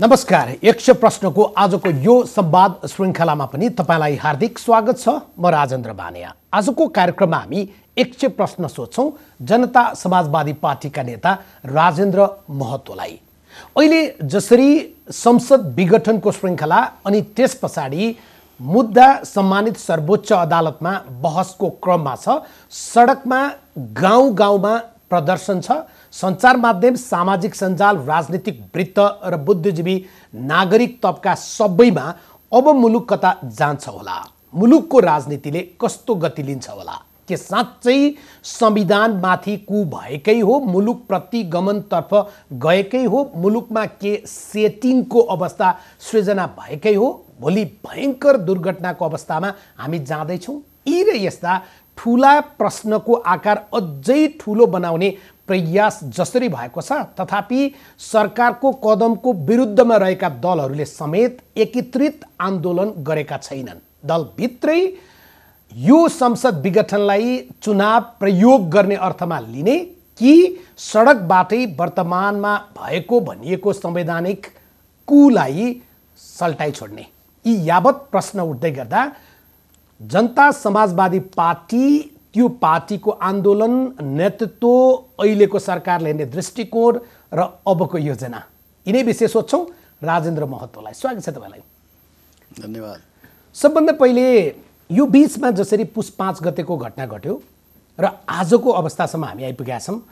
नमस्कार, 100 प्रश्नको आजको यो संवाद श्रृङ्खलामा पनि तपाईलाई हार्दिक स्वागत छ। म राजेन्द्र बानिया। आजको कार्यक्रममा हामी 100 प्रश्न सोध्छौं जनता समाजवादी पार्टीका नेता राजेन्द्र महतोलाई। अहिले जसरी संसद विघटनको श्रृङ्खला अनि त्यस पछाडि मुद्दा सम्मानित सर्वोच्च अदालतमा बहसको क्रममा छ, सडकमा गाउँ-गाउँमा प्रदर्शन छ, सञ्चार माध्यम, सामाजिक सञ्जाल, राजनीतिक वृत्त र बुद्धिजीवी नागरिक तबका सबैमा अब मुलुक कता जान्छ होला, मुलुकको राजनीतिले कस्तो गति लिन्छ होला, के साँच्चै संविधानमाथि कु भएकै हो, मुलुक प्रतिगमनतर्फ गएकै हो, मुलुकमा के सेटिङको अवस्था सृजना भएकै हो, भोलि भयङ्कर दुर्घटनाको अवस्थामा हामी जाँदैछौँ। यी र यस्ता ठुला प्रश्नको आकार अझै ठुलो बनाउने प्रयास जसरी भएको छ, तथापि सरकारको कदमको विरुद्धमा रहेका दलहरूले समेत एकीकृत आन्दोलन गरेका छैनन्। दलभित्रै यो संसद विघटनलाई चुनाव प्रयोग गर्ने अर्थमा लिने कि सडकबाटै वर्तमानमा भएको भनिएको संवैधानिक कुलाई सल्टाइ छोड्ने, यी यावत प्रश्न उठ्दै गर्दा जनता समाजवादी पार्टी, त्यो पार्टीको आन्दोलन, नेतृत्व, अहिलेको सरकारले हेर्ने दृष्टिकोण र अबको योजना, यिनै विषय सोध्छौँ राजेन्द्र महतोलाई। स्वागत छ तपाईँलाई। धन्यवाद। सबभन्दा पहिले यो बीचमा जसरी पुस 5 गतेको घटना घट्यो र आजको अवस्थासम्म हामी आइपुगेका छौँ,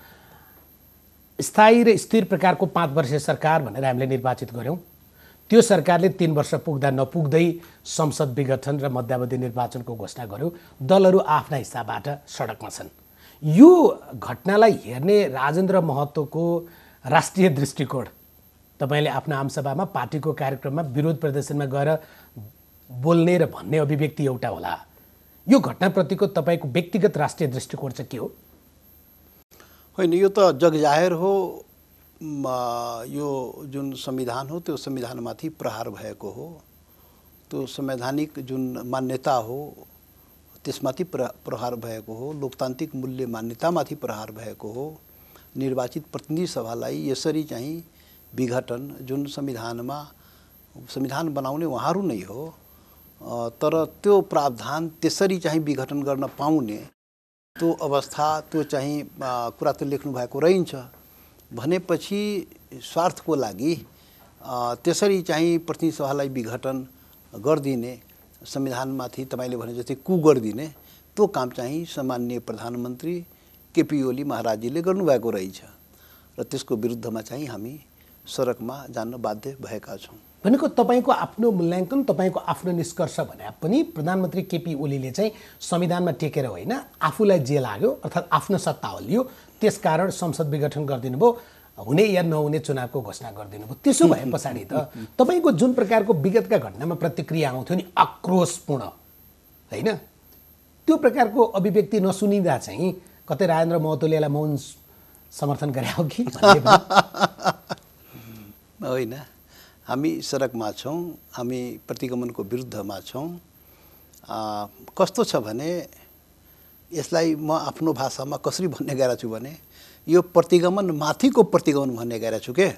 स्थायी र स्थिर प्रकारको 5 वर्षीय सरकार भनेर हामीले निर्वाचित गऱ्यौँ। त्यो सरकारले 3 वर्ष पुग्दा नपुग्दै संसद विघटन र मध्यावधि निर्वाचनको घोषणा गर्यो। दलहरू आफ्ना हिसाबबाट सडकमा छन्। यो घटनालाई हेर्ने राजेन्द्र महतोको राष्ट्रिय दृष्टिकोण, तपाईँले आफ्नो आमसभामा पार्टीको कार्यक्रममा विरोध प्रदर्शनमा गएर बोल्ने र भन्ने अभिव्यक्ति एउटा होला। यो घटनाप्रतिको तपाईँको व्यक्तिगत राष्ट्रिय दृष्टिकोण चाहिँ के हो? होइन, यो त जगजाहेर हो। यो जुन संविधान हो त्यो संविधानमाथि प्रहार भएको हो। त्यो संवैधानिक जुन मान्यता हो त्यसमाथि प्रहार भएको हो। लोकतान्त्रिक मूल्य मान्यतामाथि प्रहार भएको हो। निर्वाचित प्रतिनिधि सभालाई यसरी चाहिँ विघटन, जुन संविधान बनाउने उहाँहरू नै हो, तर त्यो प्रावधान त्यसरी चाहिँ विघटन गर्न पाउने त्यो अवस्था, त्यो चाहिँ कुरा त लेख्नु भएको रहन्छ भनेपछि स्वार्थको लागि त्यसरी चाहिँ प्रतिनिधि सभालाई विघटन गरिदिने, संविधानमाथि तपाईँले भने जस्तै कु गरिदिने, त्यो काम चाहिँ सामान्य प्रधानमन्त्री केपी ओली महाराजीले गर्नुभएको रहेछ र त्यसको विरुद्धमा चाहिँ हामी सडकमा जान बाध्य भएका छौँ। भनेको तपाईँको आफ्नो मूल्याङ्कन, तपाईँको आफ्नो निष्कर्ष भने पनि प्रधानमन्त्री केपी ओलीले चाहिँ संविधानमा टेकेर होइन, आफूलाई जे लाग्यो अर्थात् आफ्नो सत्ता हल्लियो, त्यसकारण संसद विघटन गरिदिनु भयो, हुने या नहुने चुनावको घोषणा गरिदिनु भयो। त्यसो भए पछाडि त तपाईँको जुन प्रकारको विगतका घटनामा प्रतिक्रिया आउँथ्यो नि, आक्रोशपूर्ण होइन, त्यो प्रकारको अभिव्यक्ति नसुनिँदा चाहिँ कतै राजेन्द्र महतोले यसलाई मौन समर्थन गरे हो कि? होइन, हामी सडकमा छौँ, हामी प्रतिगमनको विरुद्धमा छौँ। कस्तो छ भने यसलाई म आफ्नो भाषामा कसरी भन्ने गएर छु भने यो प्रतिगमन माथिको प्रतिगमन भन्ने गएर छु के।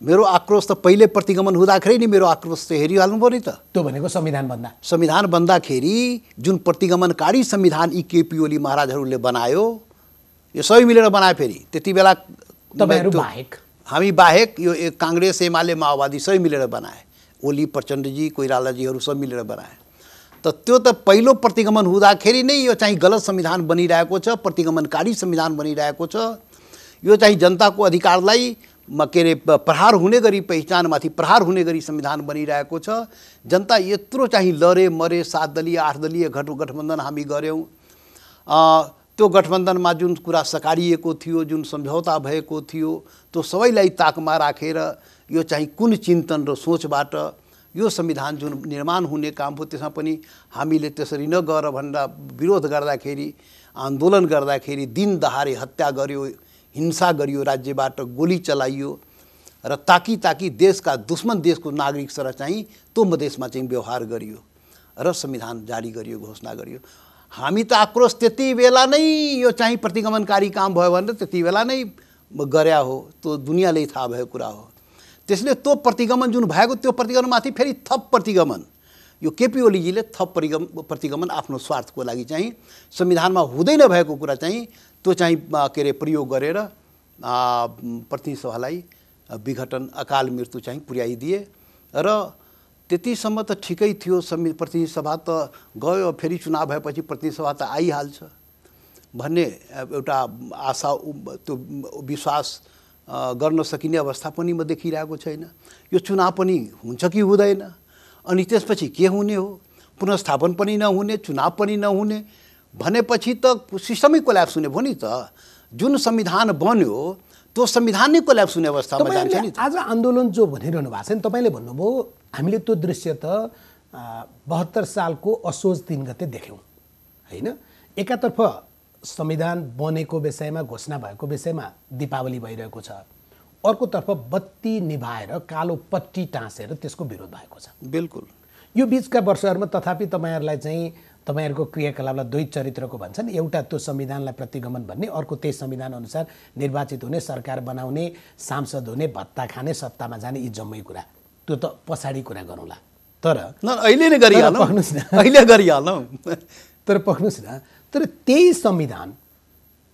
मेरो आक्रोश त पहिले प्रतिगमन हुँदाखेरि नि मेरो आक्रोश त हेरिहाल्नु पऱ्यो नि त। त्यो भनेको संविधान बन्दाखेरि जुन प्रतिगमनकारी संविधान यी केपी ओली महाराजहरूले बनायो, यो सबै मिलेर बनायो। फेरि त्यति बेला तपाईँहरू बाहेक, हामी बाहेक यो काङ्ग्रेस, एमाले, माओवादी सबै मिलेर बनाए। ओली, प्रचण्डजी, कोइरालाजीहरू सब मिलेर बनाए। त त्यो त पहिलो प्रतिगमन हुँदाखेरि नै यो चाहिँ गलत संविधान बनिरहेको छ, प्रतिगमनकारी संविधान बनिरहेको छ। यो चाहिँ जनताको अधिकारलाई के अरे प्रहार हुने गरी, पहिचानमाथि प्रहार हुने गरी संविधान बनिरहेको छ। जनता यत्रो चाहिँ लरे मरे, 7 दलीय 8 दलीय गठबन्धन हामी गऱ्यौँ। त्यो गठबन्धनमा जुन कुरा सकारिएको थियो, जुन सम्झौता भएको थियो, त्यो सबैलाई ताकमा राखेर यो चाहिँ कुन चिन्तन र सोचबाट यो संविधान जुन निर्माण हुने काम हो त्यसमा पनि हामीले त्यसरी नगर भनेर विरोध गर्दाखेरि, आन्दोलन गर्दाखेरि दिन दहाडे हत्या गर्यो, हिंसा गरियो, राज्यबाट गोली चलाइयो र ताकि देशका दुश्मन देशको नागरिक सर चाहिँ त्यो मधेसमा चाहिँ व्यवहार गरियो र संविधान जारी गरियो, घोषणा गरियो। हामी त आक्रोश त्यति बेला नै यो चाहिँ प्रतिगमनकारी काम भयो भनेर त्यति बेला नै गर्या हो, त्यो दुनियाँले थाहा भएको कुरा हो। त्यसले त्यो प्रतिगमन जुन भएको त्यो प्रतिगमनमाथि फेरि थप प्रतिगमन यो केपी ओलीजीले थप प्रतिगमन आफ्नो स्वार्थको लागि चाहिँ संविधानमा हुँदै नभएको कुरा चाहिँ त्यो चाहिँ के अरे प्रयोग गरेर प्रतिनिधि सभालाई विघटन अकाल मृत्यु चाहिँ पुर्याइदिए र त्यतिसम्म त ठिकै थियो। प्रतिनिधि सभा त गयो, फेरि चुनाव भएपछि प्रतिनिधि सभा त आइहाल्छ भन्ने एउटा आशा त्यो विश्वास गर्न सकिने अवस्था पनि म देखिरहेको छैन। यो चुनाव पनि हुन्छ कि हुँदैन, अनि त्यसपछि के हुने हो, पुनर्स्थापन पनि नहुने, चुनाव पनि नहुने भनेपछि त सिस्टमै कोल्याप्स हुने भयो नि त। जुन संविधान बन्यो त्यो संविधान नै कोल्याप्स हुने अवस्थामा जान्छ नि। आज आन्दोलन जो भनिरहनु भएको छ नि, तपाईँले भन्नुभयो हामीले त्यो दृश्य त 72 सालको असोज 3 गते देख्यौँ होइन। एकातर्फ संविधान बनेको विषयमा घोषणा भएको विषयमा दीपावली भइरहेको छ, अर्कोतर्फ बत्ती निभाएर कालो पट्टी टाँसेर त्यसको विरोध भएको छ। बिल्कुल यो बिचका वर्षहरूमा तथापि तपाईँहरूलाई चाहिँ तपाईँहरूको क्रियाकलापलाई दुई चरित्रको भन्छन्। एउटा त्यो संविधानलाई प्रतिगमन भन्ने, अर्को त्यही संविधान अनुसार निर्वाचित हुने, सरकार बनाउने, सांसद हुने, भत्ता खाने, सत्तामा जाने, यी जम्मै कुरा त्यो त पछाडि कुरा गरौँला। तर अहिले नै गरिहालौँ, पक्नुहोस् न, अहिले गरिहालौँ। तर पक्नुहोस् न, तर त्यही संविधान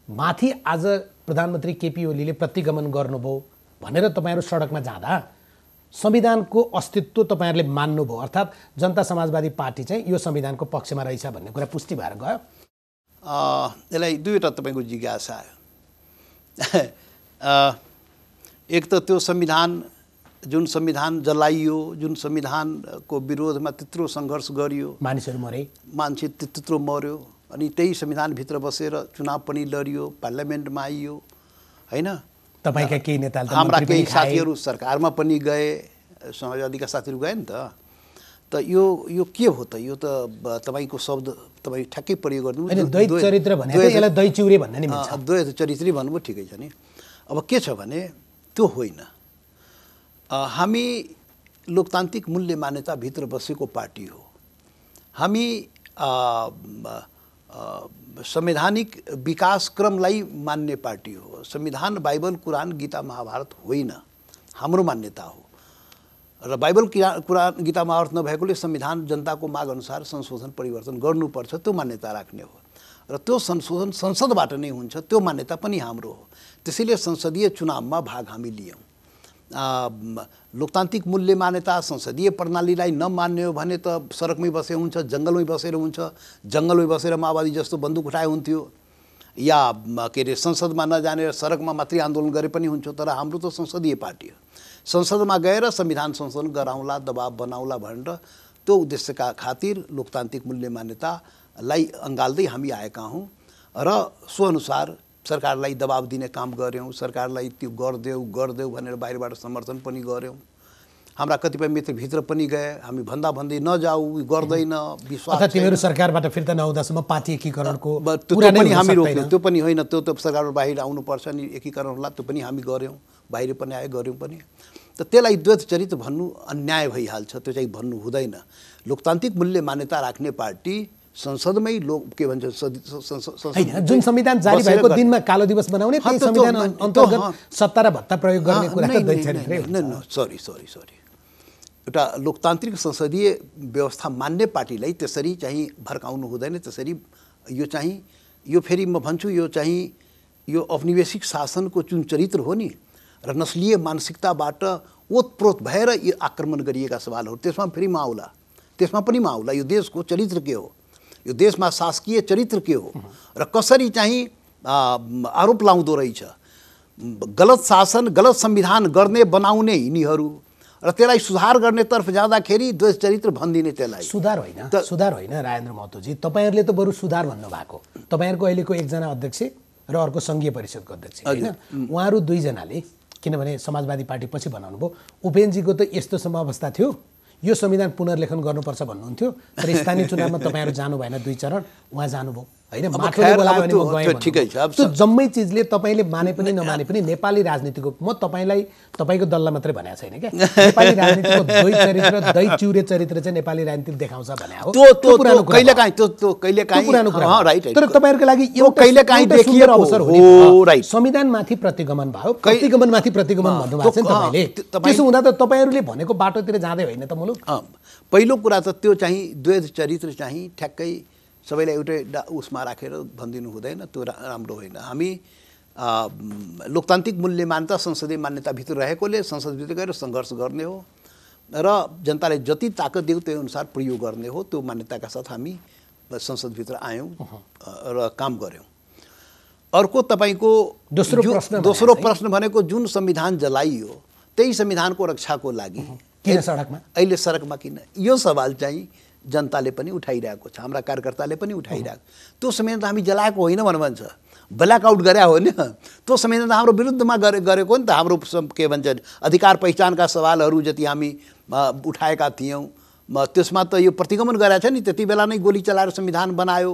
माथि आज प्रधानमन्त्री केपी ओलीले प्रतिगमन गर्नुभयो भनेर तपाईँहरू सडकमा जाँदा संविधानको अस्तित्व तपाईँहरूले मान्नुभयो, अर्थात् जनता समाजवादी पार्टी चाहिँ यो संविधानको पक्षमा रहेछ भन्ने कुरा पुष्टि भएर गयो। यसलाई दुईवटा तपाईँको जिज्ञासा आयो। एक त त्यो संविधान जुन संविधान जलाइयो, जुन संविधानको विरोधमा त्यत्रो सङ्घर्ष गरियो, मानिसहरू मरे, मान्छे त्यत्रो मर्यो, अनि त्यही संविधानभित्र बसेर चुनाव पनि लडियो, पार्लियामेन्टमा आइयो होइन। तपाईँका केही नेताले त हाम्रा केही साथीहरू सरकारमा पनि गए, समाजवादीका साथीहरू गए नि त। त यो के हो त? यो त तपाईँको शब्द तपाईँ ठ्याक्कै प्रयोग गर्नु, द्वैत चरित्र भनेको यसलाई दही चिउरे भन्ने नि मिल्छ। द्वैत चरित्रै भन्नुभयो, ठिकै छ नि। अब के छ भने त्यो होइन, हामी लोकतान्त्रिक मूल्य मान्यताभित्र बसेको पार्टी हो। हामी संवैधानिक विकास क्रमलाई मान्ने पार्टी हो। संविधान बाइबल, कुरान, गीता, महाभारत होइन, हाम्रो मान्यता हो। र बाइबल, कुरान, गीता, महाभारत नभएकोले संविधान जनताको माग अनुसार संशोधन परिवर्तन गर्नुपर्छ, त्यो मान्यता राख्ने हो। र त्यो संशोधन संसदबाट नै हुन्छ, त्यो मान्यता पनि हाम्रो हो। त्यसैले संसदीय चुनावमा भाग हामी लियौँ। लोकतान्त्रिक मूल्य मान्यता, संसदीय प्रणालीलाई नमान्ने हो भने त सडकमै बसे हुन्छ, जङ्गलमै बसेर हुन्छ। जङ्गलमै बसेर माओवादी जस्तो बन्दुक उठाए हुन्थ्यो, या के अरे संसदमा नजानेर सडकमा मात्रै आन्दोलन गरे पनि हुन्छ। तर हाम्रो त संसदीय पार्टी हो, संसदमा गएर संविधान संशोधन गराउँला, दबाब बनाउला भनेर त्यो उद्देश्यका खातिर लोकतान्त्रिक मूल्य मान्यतालाई अँगाल्दै हामी आएका हौँ। र सो अनुसार सरकारलाई दबाब दिने काम गऱ्यौँ, सरकारलाई त्यो गरिदेऊ भनेर बाहिरबाट समर्थन पनि गऱ्यौँ। हाम्रा कतिपय मित्रभित्र पनि गए, हामी भन्दै नजाऊ, गर्दैन, विश्वास छैन। तिमीहरू सरकारबाट फिर्ता नआउँदासम्म पार्टी एकीकरणको त्यो पनि हामी रोक्यौँ। त्यो पनि होइन, त्यो त सरकारबाट बाहिर आउनुपर्छ नि, एकीकरण होला, त्यो पनि हामी गऱ्यौँ, बाहिर पनि आयो, गऱ्यौँ पनि। त त्यसलाई द्वैत चरित्र भन्नु अन्याय भइहाल्छ, त्यो चाहिँ भन्नु हुँदैन। लोकतान्त्रिक मूल्य मान्यता राख्ने पार्टी संसदमै के भन्छ, जुन संविधान जारी भएको दिनमा कालो दिवस बनाउने, त्यही संविधान अन्तर्गत सत्ता र भत्ता प्रयोग गर्ने कुरा त द्वैत चरित्रै हुन्छ। सरी एउटा लोकतान्त्रिक संसदीय व्यवस्था मान्ने पार्टीलाई त्यसरी चाहिँ भड्काउनु हुँदैन। त्यसरी यो चाहिँ यो फेरि म भन्छु, यो चाहिँ यो औपनिवेशिक शासनको जुन चरित्र हो नि, र नस्लीय मानसिकताबाट ओतप्रोत भएर यो आक्रमण गरिएका सवालहरू, त्यसमा पनि आउला। यो देशको चरित्र के हो, यो देशमा शासकीय चरित्र के हो, र कसरी चाहिँ आरोप लाउँदो रहेछ। गलत शासन, गलत संविधान गर्ने बनाउने यिनीहरू, र त्यसलाई सुधार गर्नेतर्फ जाँदाखेरि द्वैत चरित्र भनिदिने। त्यसलाई सुधार होइन राजेन्द्र महतोजी, तपाईँहरूले त बरु सुधार भन्नुभएको। तपाईँहरूको अहिलेको एकजना अध्यक्ष र अर्को सङ्घीय परिषदको अध्यक्ष होइन, उहाँहरू दुईजनाले, किनभने समाजवादी पार्टी पछि बनाउनु भयो, उपेन्द्रजीको त यस्तोसम्म अवस्था थियो, यो संविधान पुनर्लेखन गर्नुपर्छ भन्नुहुन्थ्यो, तर स्थानीय चुनावमा तपाईँहरू जानु भएन, 2 चरण उहाँ जानुभयो। हैन अब माटोले खैर, बोलायो अब भने त्यो- म गएँ त्यो भनौँ। ठिकै छ। अब त्यो जम्मै चिजले तपाईँले माने पनि नमाने पनि नेपाली राजनीतिको म तपाईँलाई तपाईँको दललाई मात्रै भनेको छैन क्या नेपाली राजनीतिको द्वै चरित्र दै चिउरे चरित्र चाहिँ नेपाली राजनीति देखाउँछ भने हो त्यो पुरानो कुरा कहिलेकाहीँ त्यो कहिलेकाहीँ पुरानो कुरा अँ, हो। राइट तर तपाईँहरूको लागि एउटा कहिलेकाहीँ एउटा सुन्दर देखिएको अवसर हुने हो, भयो। राइट। संविधानमाथि प्रतिगमन भयो प्रतिगमनमाथि प्रतिगमन भन्नुभएको छ नि त्यो- तपाईँले तपाईँ- त्यसो हुँदा त तपाईँहरूले भनेको बाटोतिर जाँदै होइन त मुलुक पहिलो कुरा त त्यो चाहिँ द्वैध चरित्र चाहिँ ठ्याक्कै सबैलाई एउटै उसमा राखेर भनिदिनु हुँदैन, त्यो राम्रो होइन। हामी लोकतान्त्रिक मूल्य मान्यता संसदीय मान्यताभित्र रहेकोले संसदभित्र गएर सङ्घर्ष गर्ने हो र जनताले जति ताकत दियो त्यही अनुसार प्रयोग गर्ने हो। त्यो मान्यताका साथ हामी संसदभित्र आयौँ र काम गऱ्यौँ। अर्को तपाईँको दोस्रो प्रश्न भनेको जुन संविधान जलाइयो त्यही संविधानको रक्षाको लागि किन सडकमा अहिले सडकमा किन, यो सवाल चाहिँ जनताले पनि उठाइरहेको छ, हाम्रा कार्यकर्ताले पनि उठाइरहेको। त्यो संविधान त हामी जलाएको होइन भन्छ, ब्ल्याकआउट गरे हो नि। त्यो संविधान त हाम्रो विरुद्धमा गरेको नि त। हाम्रो के भन्छ अधिकार पहिचानका सवालहरू जति हामी उठाएका थियौँ त्यसमा त यो प्रतिगमन गरेको छ नि। त्यति बेला नै गोली चलाएर संविधान बनायो।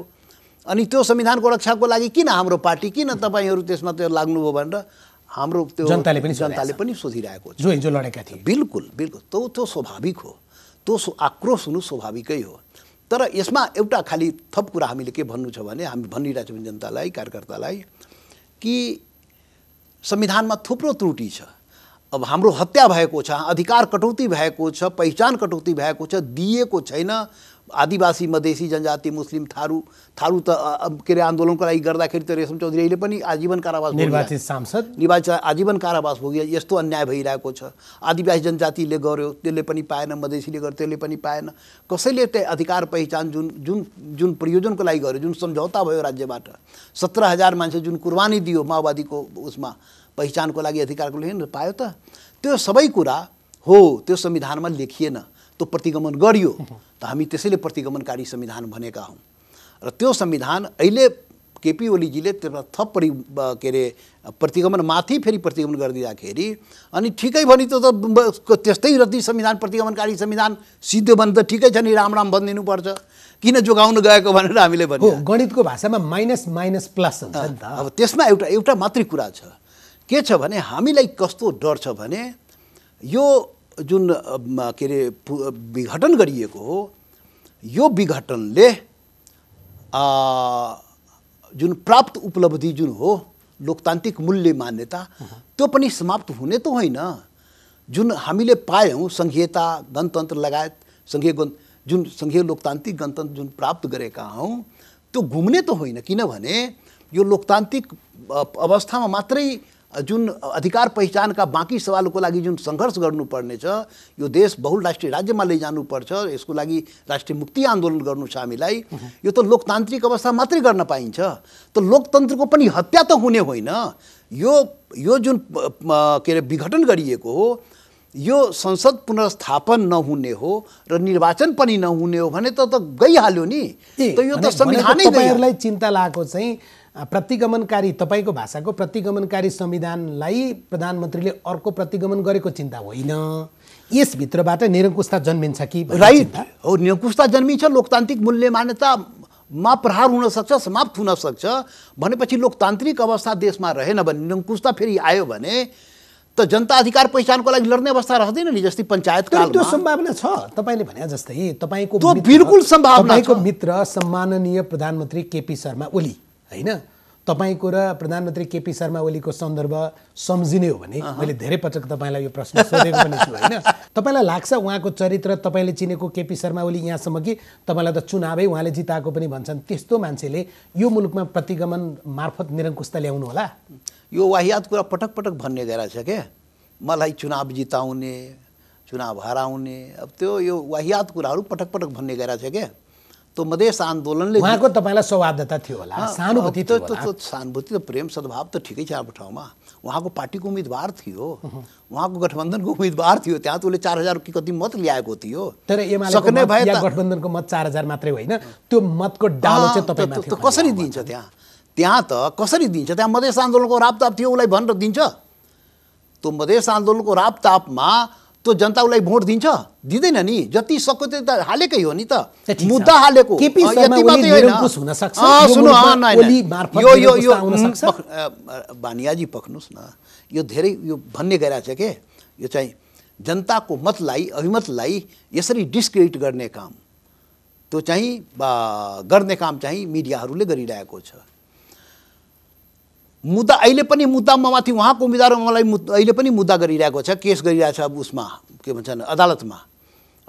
अनि त्यो संविधानको रक्षाको लागि किन हाम्रो पार्टी, किन तपाईँहरू त्यसमा त्यो लाग्नुभयो भनेर हाम्रो त्यो जनताले पनि सोधिरहेको छ। जो हिजो लडेका थिए। बिल्कुल बिल्कुल त्यो स्वाभाविक हो, त्यो आक्रोश हुनु स्वाभाविकै हो। तर यसमा एउटा खालि थप कुरा हामीले के भन्नु छ भने हामी भनिरहेको छौँ जनतालाई, कार्यकर्तालाई कि संविधानमा थुप्रो त्रुटि छ। अब हाम्रो हत्या भएको छ, अधिकार कटौती भएको छ, पहिचान कटौती भएको छ, दिएको छैन। आदिवासी, मधेसी, जनजाति, मुस्लिम, थारू त के अरे आन्दोलनको लागि गर्दाखेरि त रेशम चौधरीले पनि आजीवन कारावास निर्वाचित सांसद आजीवन कारावास भोग्यो। यस्तो अन्याय भइरहेको छ। आदिवासी जनजातिले गर्यो त्यसले पनि पाएन, मधेसीले गर्यो त्यसले पनि पाएन। कसैले त्यो अधिकार पहिचान जुन जुन जुन प्रयोजनको लागि गर्यो, जुन सम्झौता भयो राज्यबाट 17,000 मान्छे जुन कुर्बानी दियो माओवादीको उसमा पहिचानको लागि, अधिकारको लागि पायो त। त्यो सबै कुरा हो त्यो संविधानमा लेखिएन, त्यो प्रतिगमन गरियो। त हामी त्यसैले प्रतिगमनकारी संविधान भनेका हौँ। र त्यो संविधान अहिले केपी ओलीजीले त्यसमा थप के अरे प्रतिगमनमाथि फेरि प्रतिगमन गरिदिँदाखेरि अनि ठिकै भने त त्यस्तै रति संविधान प्रतिगमनकारी संविधान सिद्धो भने त ठिकै छ नि, राम राम भनिदिनुपर्छ। किन जोगाउनु गएको भनेर हामीले भन्यो। गणितको भाषामा माइनस माइनस प्लस हुन्छ नि त। अब त्यसमा एउटा मात्रै कुरा छ। के छ भने हामीलाई कस्तो डर छ भने यो जुन के अरे विघटन गरिएको हो, यो विघटनले जुन प्राप्त उपलब्धि जुन हो लोकतान्त्रिक मूल्य मान्यता, त्यो पनि समाप्त हुने त होइन। जुन हामीले पायौँ सङ्घीयता, गणतन्त्र लगायत जुन सङ्घीय लोकतान्त्रिक गणतन्त्र जुन प्राप्त गरेका हौँ त्यो घुम्ने त होइन। किनभने यो लोकतान्त्रिक अवस्थामा मात्रै जुन अधिकार पहिचानका बाँकी सवालको लागि जुन सङ्घर्ष गर्नुपर्ने छ, यो देश बहुराष्ट्रिय राज्यमा लैजानुपर्छ, यसको लागि राष्ट्रिय मुक्ति आन्दोलन गर्नु छ हामीलाई। यो त लोकतान्त्रिक अवस्था मात्रै गर्न पाइन्छ। त लोकतन्त्रको पनि हत्या त हुने होइन। यो जुन के अरे विघटन गरिएको हो, यो संसद पुनर्स्थापन नहुने हो र निर्वाचन पनि नहुने हो भने त गइहाल्यो नि। त यो त संविधानै तपाईहरुलाई चिन्ता लागेको चाहिँ प्रतिगमनकारी, तपाईको भाषाको प्रतिगमनकारी संविधानलाई प्रधानमन्त्रीले अर्को प्रतिगमन गरेको चिन्ता होइन, यसभित्रबाट निरङ्कुशता जन्मिन्छ कि? राइट हो, निरङ्कुशता जन्मिन्छ। लोकतान्त्रिक मूल्य मान्यतामा प्रहार हुन सक्छ, समाप्त हुन सक्छ भनेपछि लोकतान्त्रिक अवस्था देशमा रहेन भने, निरङ्कुशता फेरि आयो भने त जनता अधिकार पहिचानको लागि लड्ने अवस्था रहँदैन नि। जस्तै पञ्चायत कालमा त्यो सम्भावना छ। तपाईले भने जस्तै तपाईको बिल्कुल सम्भावना छ। तपाईको मित्र सम्माननीय प्रधानमन्त्री केपी शर्मा ओली हैन, तपाईको र प्रधानमन्त्री केपी शर्मा ओलीको सन्दर्भ सम्झिने हो भने मैले धेरै पटक तपाईलाई यो प्रश्न सोधेको पनि छु हैन। तपाईलाई लाग्छ उहाँको चरित्र, तपाईले चिनेको केपी शर्मा ओली यहाँसम्म कि तपाईलाई त चुनावै उहाँले जिताएको पनि भन्छन्, त्यस्तो मान्छेले यो मुलुकमा प्रतिगमन मार्फत निरङ्कुशता ल्याउनु होला? यो वाहियात कुरा पटक पटक भन्ने गइरहेछ के मलाई चुनाव जिताउने, चुनाव हराउने, अब त्यो यो वाहियात कुराहरू पटक पटक भन्ने गइरहेछ के। तो मधेस आन्दोलनले उहाँको तपाईलाई सौहार्दता थियो होला, सहानुभूति थियो होला? सहानुभूति त प्रेम सद्भाव त ठिकै छ आफ्नो ठाउँमा। उहाँको पार्टीको उम्मेदवार थियो, उहाँको गठबन्धनको उम्मेदवार थियो, त्यहाँ त उसले 4,000 कि कति मत ल्याएको थियो। तर एमालेको मत या गठबन्धनको मत 4,000 मात्रै होइन, त्यो मतको डालो चाहिँ तपाईमाथि कसरी दिन्छ? त्यहाँ त कसरी दिन्छ? त्यहाँ मधेस आन्दोलनको रापताप थियो, उसलाई भनेर दिन्छ? त्यो मधेस आन्दोलनको रापतापमा त्यो त्यो जनता उसलाई भोट दिन्छ दिँदैन नि जति सक्यो त्यो त हालेकै हो नि त ठिक छ। मुद्दा हालेको केपी शर्मा यति मात्रै ओली होइन। निरङ्कुश हुन सक्छ, यो सुन्नु मुलुकमा ओली मार्फत निरङ्कुशता आउन सक्छ। बानियाजी पक्नुहोस् न यो धेरै यो भन्ने गइरहेको छ के यो चाहिँ जनताको मतलाई अभिमतलाई यसरी डिस्क्रेडिट गर्ने काम त्यो चाहिँ गर्ने काम चाहिँ मिडियाहरूले गरिरहेको छ। मुद्दा अहिले पनि मुद्दामा माथि उहाँको उम्मेदवार मलाई अहिले पनि मुद्दा गरिरहेको छ, केस गरिरहेको छ अब उसमा के भन्छन् अदालतमा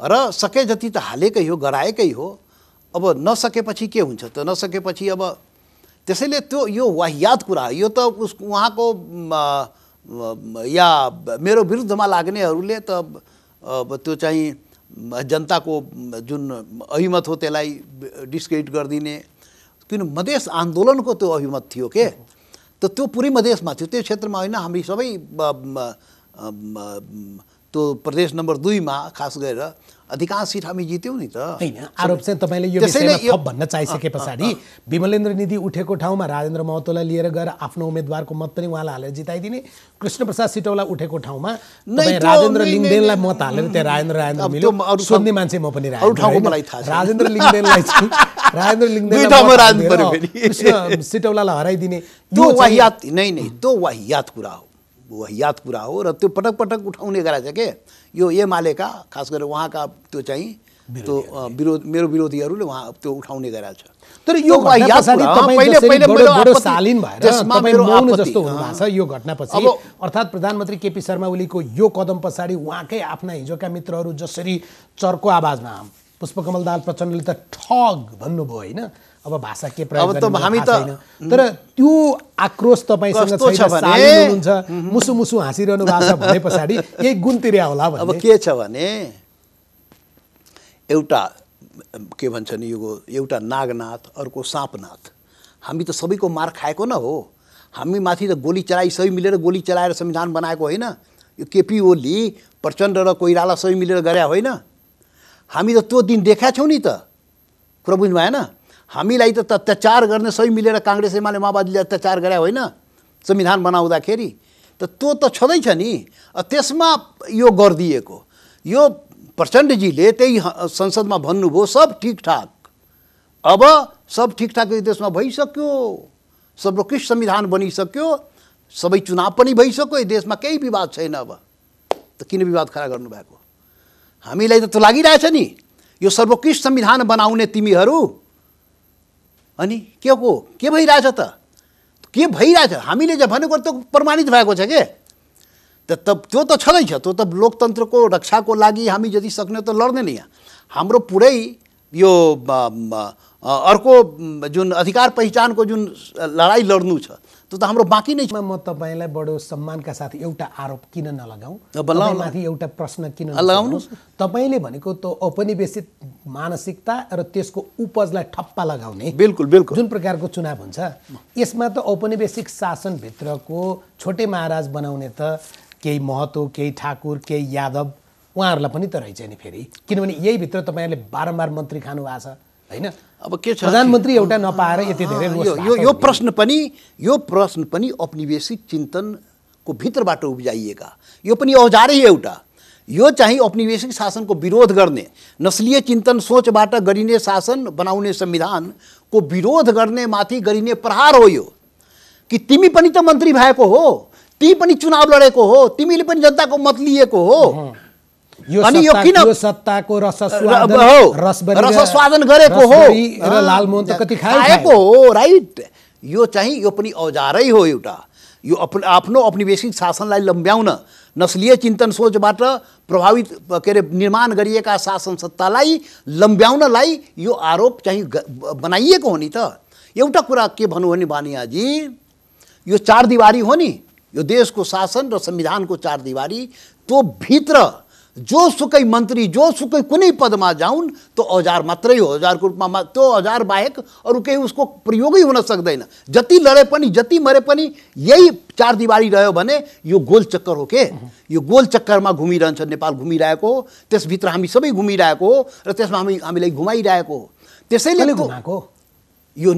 र सके जति त हालेकै हो गराएकै हो। अब नसकेपछि के हुन्छ त नसकेपछि अब त्यसैले त्यो यो वाहियात कुरा यो त उहाँको या मेरो विरुद्धमा लाग्नेहरूले त अब त्यो चाहिँ जनताको जुन अभिमत हो त्यसलाई डिस्क्रेडिट गरिदिने किन मधेस आन्दोलनको त्यो अभिमत थियो के त त्यो पुरै मधेसमा थियो त्यो क्षेत्रमा होइन हामी सबै त्यो प्रदेश नम्बर 2 मा खास गरेर अधिकांश सिट हामी जित्यौँ नि त हैन। आरोप चाहिँ तपाईले यो विषयमा थप भन्न चाहिसके पछाडि विमलेन्द्र निधि उठेको ठाउँमा राजेन्द्र महतोलाई लिएर गएर आफ्नो उम्मेदवारको मत पनि उहाँलाई हालेर जिताइदिने, कृष्णप्रसाद सिटौला उठेको ठाउँमा तपाईँ राजेन्द्र लिङदेनलाई मत हालेर त्यहाँ राजेन्द्र मिल्यो। सोध्ने मान्छे म पनि राजेन्द्र लिङदेनलाई चाहिँ कृष्ण सिटौलालाई हराइदिने त्यो वाहियात नै त्यो वाहियात कुरा हो, वाहियात कुरा हो र त्यो पटक पटक उठाउने गरेको छ के यो एमालेका खास गरेर उहाँका त्यो चाहिँ त्यो विरोध मेरो विरोधीहरूले उहाँ त्यो उठाउने गरेको छ। तर यो वाहियात बडो शालीन भएर तपाईँ मौन जस्तो हुनुभएको छ यो घटनापछि। अर्थात् प्रधानमन्त्री केपी शर्मा ओलीको यो कदम पछाडि उहाँकै आफ्ना हिजोका मित्रहरू जसरी चर्को आवाजमा पुष्पकमल दाहाल प्रचण्डले त ठग भन्नुभयो होइन, अब भाषा के प्रयोग गर्ने हामी त तर त्यो आक्रोश तपाईसँग छैन, मुसु मुसु हाँसिरहनु भएको छ भने पछाडि यही गुणतिरिया होला भन्ने। अब के छ भने एउटा के भन्छ नि यो एउटा नागनाथ अर्को साँपनाथ, हामी त सबैको मार खाएको न हो। हामी माथि त गोली चलाइ सबै मिलेर गोली चलाएर संविधान बनाएको होइन, यो केपी ओली प्रचण्ड र कोइराला सबै मिलेर गरे होइन। हामी त त्यो दिन देखाएको छौँ नि त, कुरा बुझ्नु भएन। हामीलाई त अत्याचार गर्ने सबै मिलेर काङ्ग्रेस एमाले माओवादीले अत्याचार गरे होइन संविधान बनाउँदाखेरि, त त्यो त छँदैछ नि। त्यसमा यो गरिदिएको यो प्रचण्डजीले त्यही संसदमा भन्नुभयो सब ठिकठाक, अब सब ठिकठाक यो देशमा भइसक्यो, सर्वोत्कृष्ट संविधान बनिसक्यो, सबै चुनाव पनि भइसक्यो, यो देशमा केही विवाद छैन। अब त किन विवाद खडा गर्नुभएको? हामीलाई त त्यो लागिरहेछ नि यो सर्वोत्कृष्ट संविधान बनाउने तिमीहरू, अनि के को के भइरहेछ त के भइरहेछ? हामीले जे भनेको त्यो प्रमाणित भएको छ के तब त्यो त छँदैछ, त्यो त लोकतन्त्रको रक्षाको लागि हामी जति सक्ने त लड्ने नै। हाम्रो पुरै यो अर्को जुन अधिकार पहिचानको जुन लडाइँ लड्नु छ त्यो त हाम्रो बाँकी नै छ। म तपाईँलाई बडो सम्मानका साथ एउटा आरोप किन नलगाउँ, तपाईँमाथि एउटा प्रश्न किन लगाउनुहोस्? तपाईँले भनेको त्यो औपनिवेशिक मानसिकता र त्यसको उपजलाई ठप्पा लगाउने बिल्कुल बिल्कुल जुन प्रकारको चुनाव हुन्छ यसमा त औपनिवेशिक शासनभित्रको छोटे महाराज बनाउने त केही महतो केही ठाकुर केही यादव उहाँहरूलाई पनि त रहेछ नि फेरि, किनभने यही भित्र तपाईँहरूले बारम्बार मन्त्री खानु भएको छ होइन। अब के छ प्रधानमन्त्री एउटा नपाएर यति धेरै यो प्रश्न पनि औपनिवेशिक चिन्तनको भित्रबाट उब्जाइएका यो पनि औजारै एउटा, यो चाहिँ औपनिवेशिक शासनको विरोध गर्ने नस्लीय चिन्तन सोचबाट गरिने शासन बनाउने संविधानको विरोध गर्ने माथि गरिने प्रहार हो यो। कि तिमी पनि त मन्त्री भएको हो, तिमी पनि चुनाव लडेको हो, तिमीले पनि जनताको मत लिएको हो, अनि यो किन सत्ताको रसस्वादन गरेको हो र लालमोहन त कति खाएको हो राइट। यो चाहिँ यो पनि औजारै हो एउटा, यो आफ्नो औपनिवेशिक शासनलाई लम्ब्याउन नस्लीय चिन्तन सोचबाट प्रभावित के अरे निर्माण गरिएका शासन सत्तालाई लम्ब्याउनलाई यो आरोप चाहिँ बनाइएको हो नि त। एउटा कुरा के भन्नु भने बानियाजी यो चार दिवारी हो नि, यो देशको शासन र संविधानको चार दिवारी, त्यो भित्र जोसुकै मन्त्री जोसुकै कुनै पदमा जाउन् त्यो औजार मात्रै हो, औजारको रूपमा त्यो औजार बाहेक अरू केही उसको प्रयोगै हुन सक्दैन। जति लडे पनि जति मरे पनि यही चार दिवारी रह्यो भने यो गोल चक्कर हो के, यो गोल चक्करमा घुमिरहन्छ नेपाल, घुमिरहेको हो, त्यसभित्र हामी सबै घुमिरहेको हो र त्यसमा हामीलाई घुमाइरहेको हो। त्यसैले यो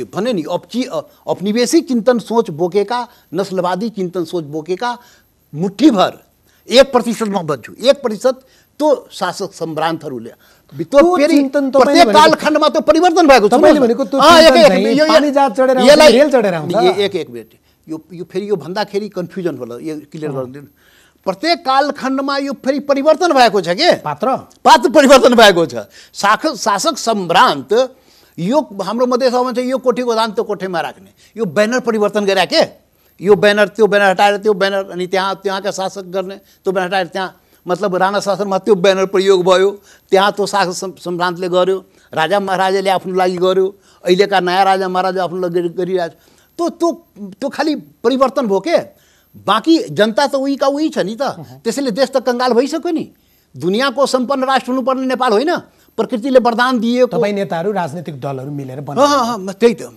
भने नि औपनिवेशिक चिन्तन सोच बोकेका नस्लवादी चिन्तन सोच बोकेका मुठ्ठीभर 1% म भन्छु 1% त्यो शासक सम्भ्रान्तहरूले चिन्तन प्रत्येक कालखण्डमा त्यो परिवर्तन भएको छ। तपाईँले भनेको त्यो चिन्तन चाहिँ पानी जहाज चढेर आउँछ, रेल चढेर आउँछ। एक मिनट यो फेरि यो भन्दाखेरि कन्फ्युजन होला, यो क्लियर गरिदिनु। प्रत्येक कालखण्डमा यो फेरि परिवर्तन भएको छ के पात्र परिवर्तन भएको छ। शासक सम्भ्रान्त यो हाम्रो मधेसमा चाहिँ यो कोठीको दान त्यो कोठीमा राख्ने, यो ब्यानर परिवर्तन गरे के, यो ब्यानर त्यो ब्यानर हटाएर त्यो ब्यानर, अनि त्यहाँका शासक गर्ने त्यो ब्यानर हटाएर त्यहाँ मतलब राणा शासनमा त्यो ब्यानर प्रयोग भयो, त्यहाँ त्यो शासक सम्भ्रान्तले गर्यो, राजा महाराजाले आफ्नो लागि गर्यो, अहिलेका नयाँ राजा महाराजा आफ्नो लागि गरिरहेछ। त्यो खालि परिवर्तन भयो के, बाँकी जनता त उही का उही छ नि त। त्यसैले देश त कङ्गाल भइसक्यो नि। दुनियाँको सम्पन्न राष्ट्र हुनुपर्ने नेपाल होइन, प्रकृतिले वरदान दिएको। तपाईँ नेताहरू राजनीतिक दलहरू मिलेर त्यही त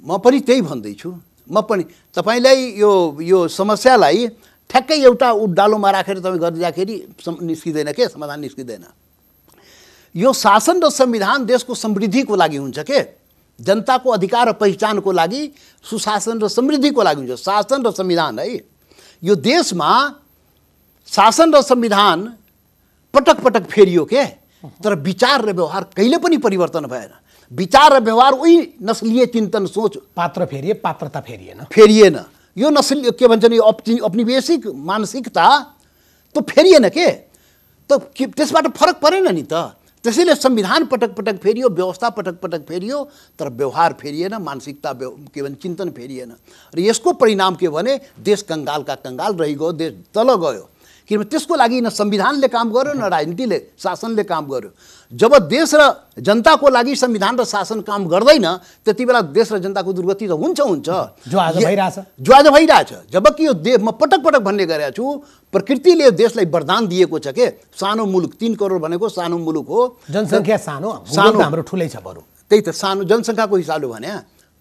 म पनि त्यही भन्दैछु। म पनि तपाईँलाई यो समस्यालाई ठ्याक्कै एउटा उडालोमा राखेर तपाईँ गर्दाखेरि निस्किँदैन के, समाधान निस्किँदैन। यो शासन र संविधान देशको समृद्धिको लागि हुन्छ के, जनताको अधिकार र पहिचानको लागि, सुशासन र समृद्धिको लागि हुन्छ शासन र संविधान है। यो देशमा शासन र संविधान पटक पटक फेरियो के, तर विचार र व्यवहार कहिले पनि परिवर्तन भएन। विचार र व्यवहार उही नस्लीय चिन्तन सोच पात्र फेरिए, पात्रता फेरिएन। यो नस्ल के भन्छ नि औपनिवेशिक मानसिकता त फेरिएन के, त त्यसबाट फरक परेन नि त। त्यसैले संविधान पटक पटक फेरियो, व्यवस्था पटक पटक फेरियो, तर व्यवहार फेरिएन, मानसिकता के भन्छ चिन्तन फेरिएन। र यसको परिणाम के भने देश कङ्गालका कङ्गाल रहिगयो, देश तल गयो। किनभने त्यसको लागि न संविधानले काम गर्यो न राजनीतिले शासनले काम गर्यो। जब देश र जनताको लागि संविधान र शासन काम गर्दैन त्यति बेला देश र जनताको दुर्गति त हुन्छ जो आज भइरहेछ। जबकि यो म पटक पटक भन्ने गरेको छु, प्रकृतिले देशलाई वरदान दिएको छ के, सानो मुलुक 3 करोड भनेको सानो मुलुक हो, जनसङ्ख्या सानो हाम्रो ठुलै छ बरु। त्यही त सानो जनसङ्ख्याको हिसाबले भने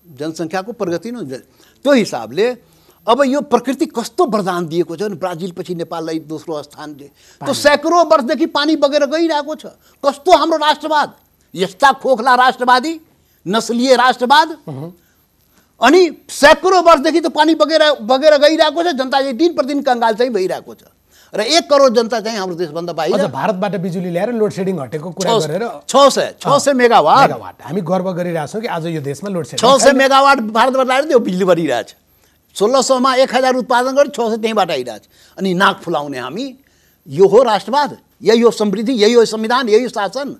जनसङ्ख्याको प्रगति न त्यो हिसाबले अब यो प्रकृति कस्तो वरदान दिएको छ। ब्राजिल पछि नेपाललाई दोस्रो स्थान दिए, त्यो सैकड़ों वर्षदेखि पानी बगेर गइरहेको छ। कस्तो हाम्रो राष्ट्रवाद, यस्ता खोखला राष्ट्रवादी नस्लीय राष्ट्रवाद, अनि सैकड़ों वर्षदेखि त पानी बगेर गइरहेको छ। जनता चाहिँ दिन प्रतिदिन कङ्गाल चाहिँ भइरहेको छ र 1 करोड जनता चाहिँ हाम्रो देशभन्दा बाहिर। भारतबाट बिजुली ल्याएर लोड सेडिङ हटेको कुरा गरेर 600 मेगावाट हामी गर्व गरिरहेछौँ कि आज यो देशमा लोड सेडिङ 600 मेगावाट भारतबाट ल्याएर त्यो बिजुली बढिरहेछ। 1600 मा 1000 उत्पादन गरे 600 त्यहीँबाट आइरहेछ। अनि नाक फुलाउने हामी, यो हो राष्ट्रवाद, यही हो समृद्धि, यही हो संविधान, यही हो शासन।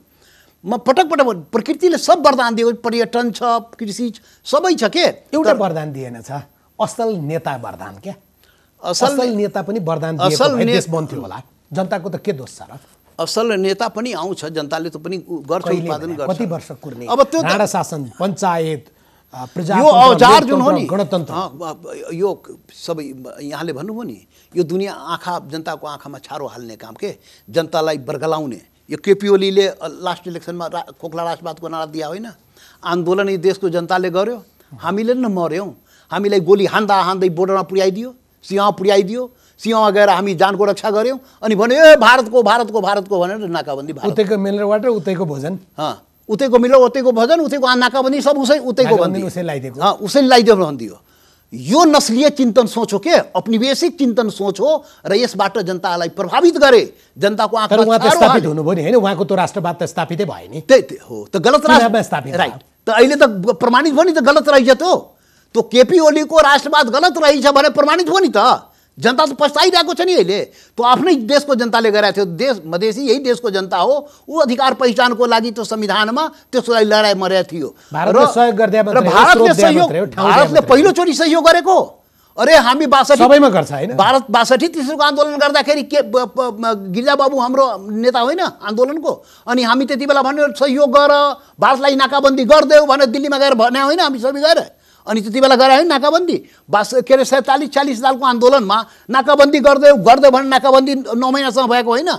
म पटक पटक प्रकृतिले सब वरदान दियो, पर्यटन छ, कृषि सबै छ के, एउटा वरदान दिएन छ। असल नेता वरदान क्या, असल नेता पनि वरदान दिएको भए देश बन्थ्यो होला। जनताको त के दोष छ र? असल नेता पनि आउँछ, जनताले त पनि गर्छ, उत्पादन गर्छ। कति वर्ष कुर्ने अब त्यो राणा शासन, पञ्चायत, यो औजार जुन हो नि, गणतन्त्र, यो सबै यहाँले भन्नुभयो नि, यो दुनियाँ जनताको आँखामा छारो हाल्ने काम के, जनतालाई बर्गलाउने। यो केपी ओलीले लास्ट इलेक्सनमा खोखला राष्ट्रवादको नारा दिया होइन, आन्दोलन यी देशको जनताले गर्यो, हामीले न मर्यौँ। हामीलाई गोली हान्दै बोर्डरमा पुर्याइदियो, सीमा पुर्याइदियो, सीमा गएर हामी जानको रक्षा गऱ्यौँ, अनि भन्यो ए भारतको भनेर नाकाबन्दी। उतैको मिनरल वाटर, उतैको भोजन, उतैको मिलो, उतैको भजन, उतैको नाकाबन्दी, सब उतैको उसैले लगाइदियो भन्दियो। यो नस्लीय चिन्तन सोच हो के, औपनिवेशिक चिन्तन सोच हो, र यसबाट जनतालाई प्रभावित गरे। जनताको आँखामा स्थापित हुनुभयो नि होइन, उहाँको त्यो राष्ट्रवाद त स्थापितै भयो नि। त्यही हो त, गलत राष्ट्रवाद स्थापित, राइट। त अहिले त प्रमाणित भयो नि त, गलत रहेछ त्यो केपी ओलीको राष्ट्रवाद गलत रहेछ भने प्रमाणित भयो नि त। जनता त पछताइरहेको छ नि अहिले। त्यो आफ्नै देशको जनताले गरेको थियो, देश मधेसी यही देशको जनता हो, ऊ अधिकार पहिचानको लागि त्यो संविधानमा त्यसको लागि लडाइँ मरेको थियो। भारतले पहिलोचोटि सहयोग गरेको। अरे हामी 62 भारत 62 तेस्रोको आन्दोलन गर्दाखेरि के गिरिजाबाबु हाम्रो नेता होइन आन्दोलनको, अनि हामी त्यति बेला भन्यो सहयोग गर, भारतलाई नाकाबन्दी गरिदेऊ भनेर दिल्लीमा गएर भने होइन हामी सबै गएर, अनि त्यति बेला गरे होइन नाकाबन्दी। 47-40 सालको आन्दोलनमा नाकाबन्दी गरिदेऊ भने नाकाबन्दी 9 महिनासम्म भएको होइन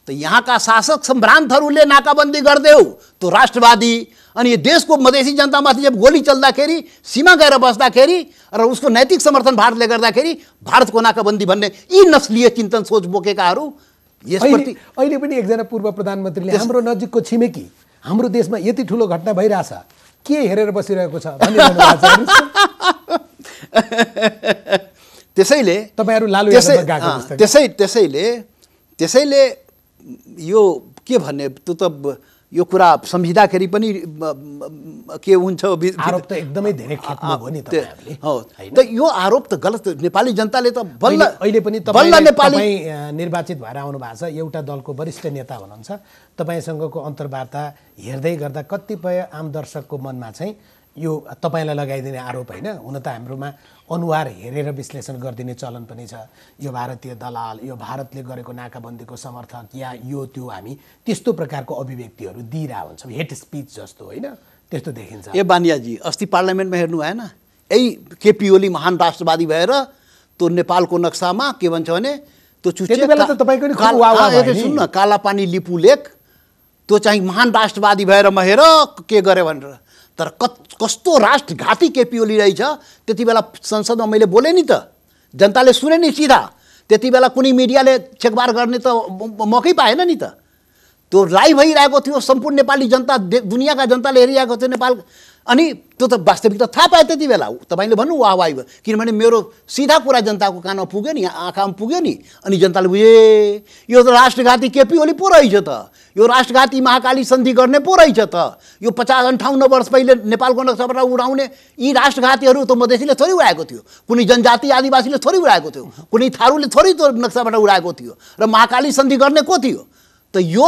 त। यहाँका शासक सम्भ्रान्तहरूले नाकाबन्दी गरिदेऊ, त्यो राष्ट्रवादी, अनि देशको मधेसी जनतामाथि जब गोली चल्दाखेरि, सीमा गएर बस्दाखेरि र उसको नैतिक समर्थन भारतले गर्दाखेरि भारतको नाकाबन्दी भन्ने यी नस्लीय चिन्तन सोच बोकेकाहरू यसप्रति अहिले पनि एकजना पूर्व प्रधानमन्त्रीले हाम्रो नजिकको छिमेकी हाम्रो देशमा यति ठुलो घटना भइरहेछ, के हेरेर बसिरहेको छ भन्ने त्यसैले तपाईहरु लालु त्यसै यादवमा गएको अँ, जस्तो कि? त्यसैले यो के भन्ने त्यो त यो कुरा सम्झिँदाखेरि पनि के हुन्छ आरोप त एकदमै धेरै खेप्नु भयो नि तपाईहरुले हो त यो आरोप त गलत नेपाली जनताले त बल्ल अहिले पनि बल्ल नेपाली तपाई निर्वाचित भएर आउनु भएको छ एउटा दलको वरिष्ठ नेता हुनुहुन्छ तपाईसँगको अन्तर्वार्ता हेर्दै गर्दा कतिपय आम दर्शकको मनमा चाहिँ यो तपाईलाई लगाइदिने आरोप हैन हुन त हाम्रोमा अनुहार हेरेर विश्लेषण गरिदिने चलन पनि छ यो भारतीय दलाल यो भारतले गरेको नाकाबन्दीको समर्थक या यो त्यो हामी त्यस्तो प्रकारको अभिव्यक्तिहरू दिइरा हुन्छौँ हेट स्पिच जस्तो हैन त्यस्तो देखिन्छ ए बानियाजी अस्ति पार्लियामेन्टमा हेर्नु भएन यही केपी ओली महान राष्ट्रवादी भएर त्यो नेपालको नक्सामा के भन्छ भने त्यो त्यति बेला त तपाईको नि खुब वाह भयो नि। सुन्न कालापानी लिपु लेक त्यो चाहिँ महान राष्ट्रवादी भएर महेर के गरे भनेर तर कस्तो राष्ट्रघाती केपी ओली रहेछ त्यति बेला संसदमा मैले बोले नि त जनताले सुने नि सिधा त्यति बेला कुनै मिडियाले छेकबार गर्ने त मौकै पाएन नि त त्यो लाइभ भइरहेको थियो सम्पूर्ण नेपाली जनता दुनियाँका जनताले हेरिरहेको थियो नेपाल अनि त्यो त वास्तविकता थाहा पाए त्यति बेला तपाईले भन्नु वाह वाह किनभने मेरो सिधा कुरा जनताको कानमा पुग्यो नि आँखामा पुग्यो नि अनि जनताले बुझे यो त राष्ट्रघाती केपी ओली पो रहेछ त यो राष्ट्रघाती महाकाली सन्धि गर्ने पो रहेछ त यो 50-58 वर्ष पहिले नेपालको नक्साबाट उडाउने यी राष्ट्रघातीहरू त मधेसीले थोरै उडाएको थियो कुनै जनजाति आदिवासीले थोरै उडाएको थियो कुनै थारूले थोरै त्यो नक्साबाट उडाएको थियो र महाकाली सन्धि गर्ने को थियो त यो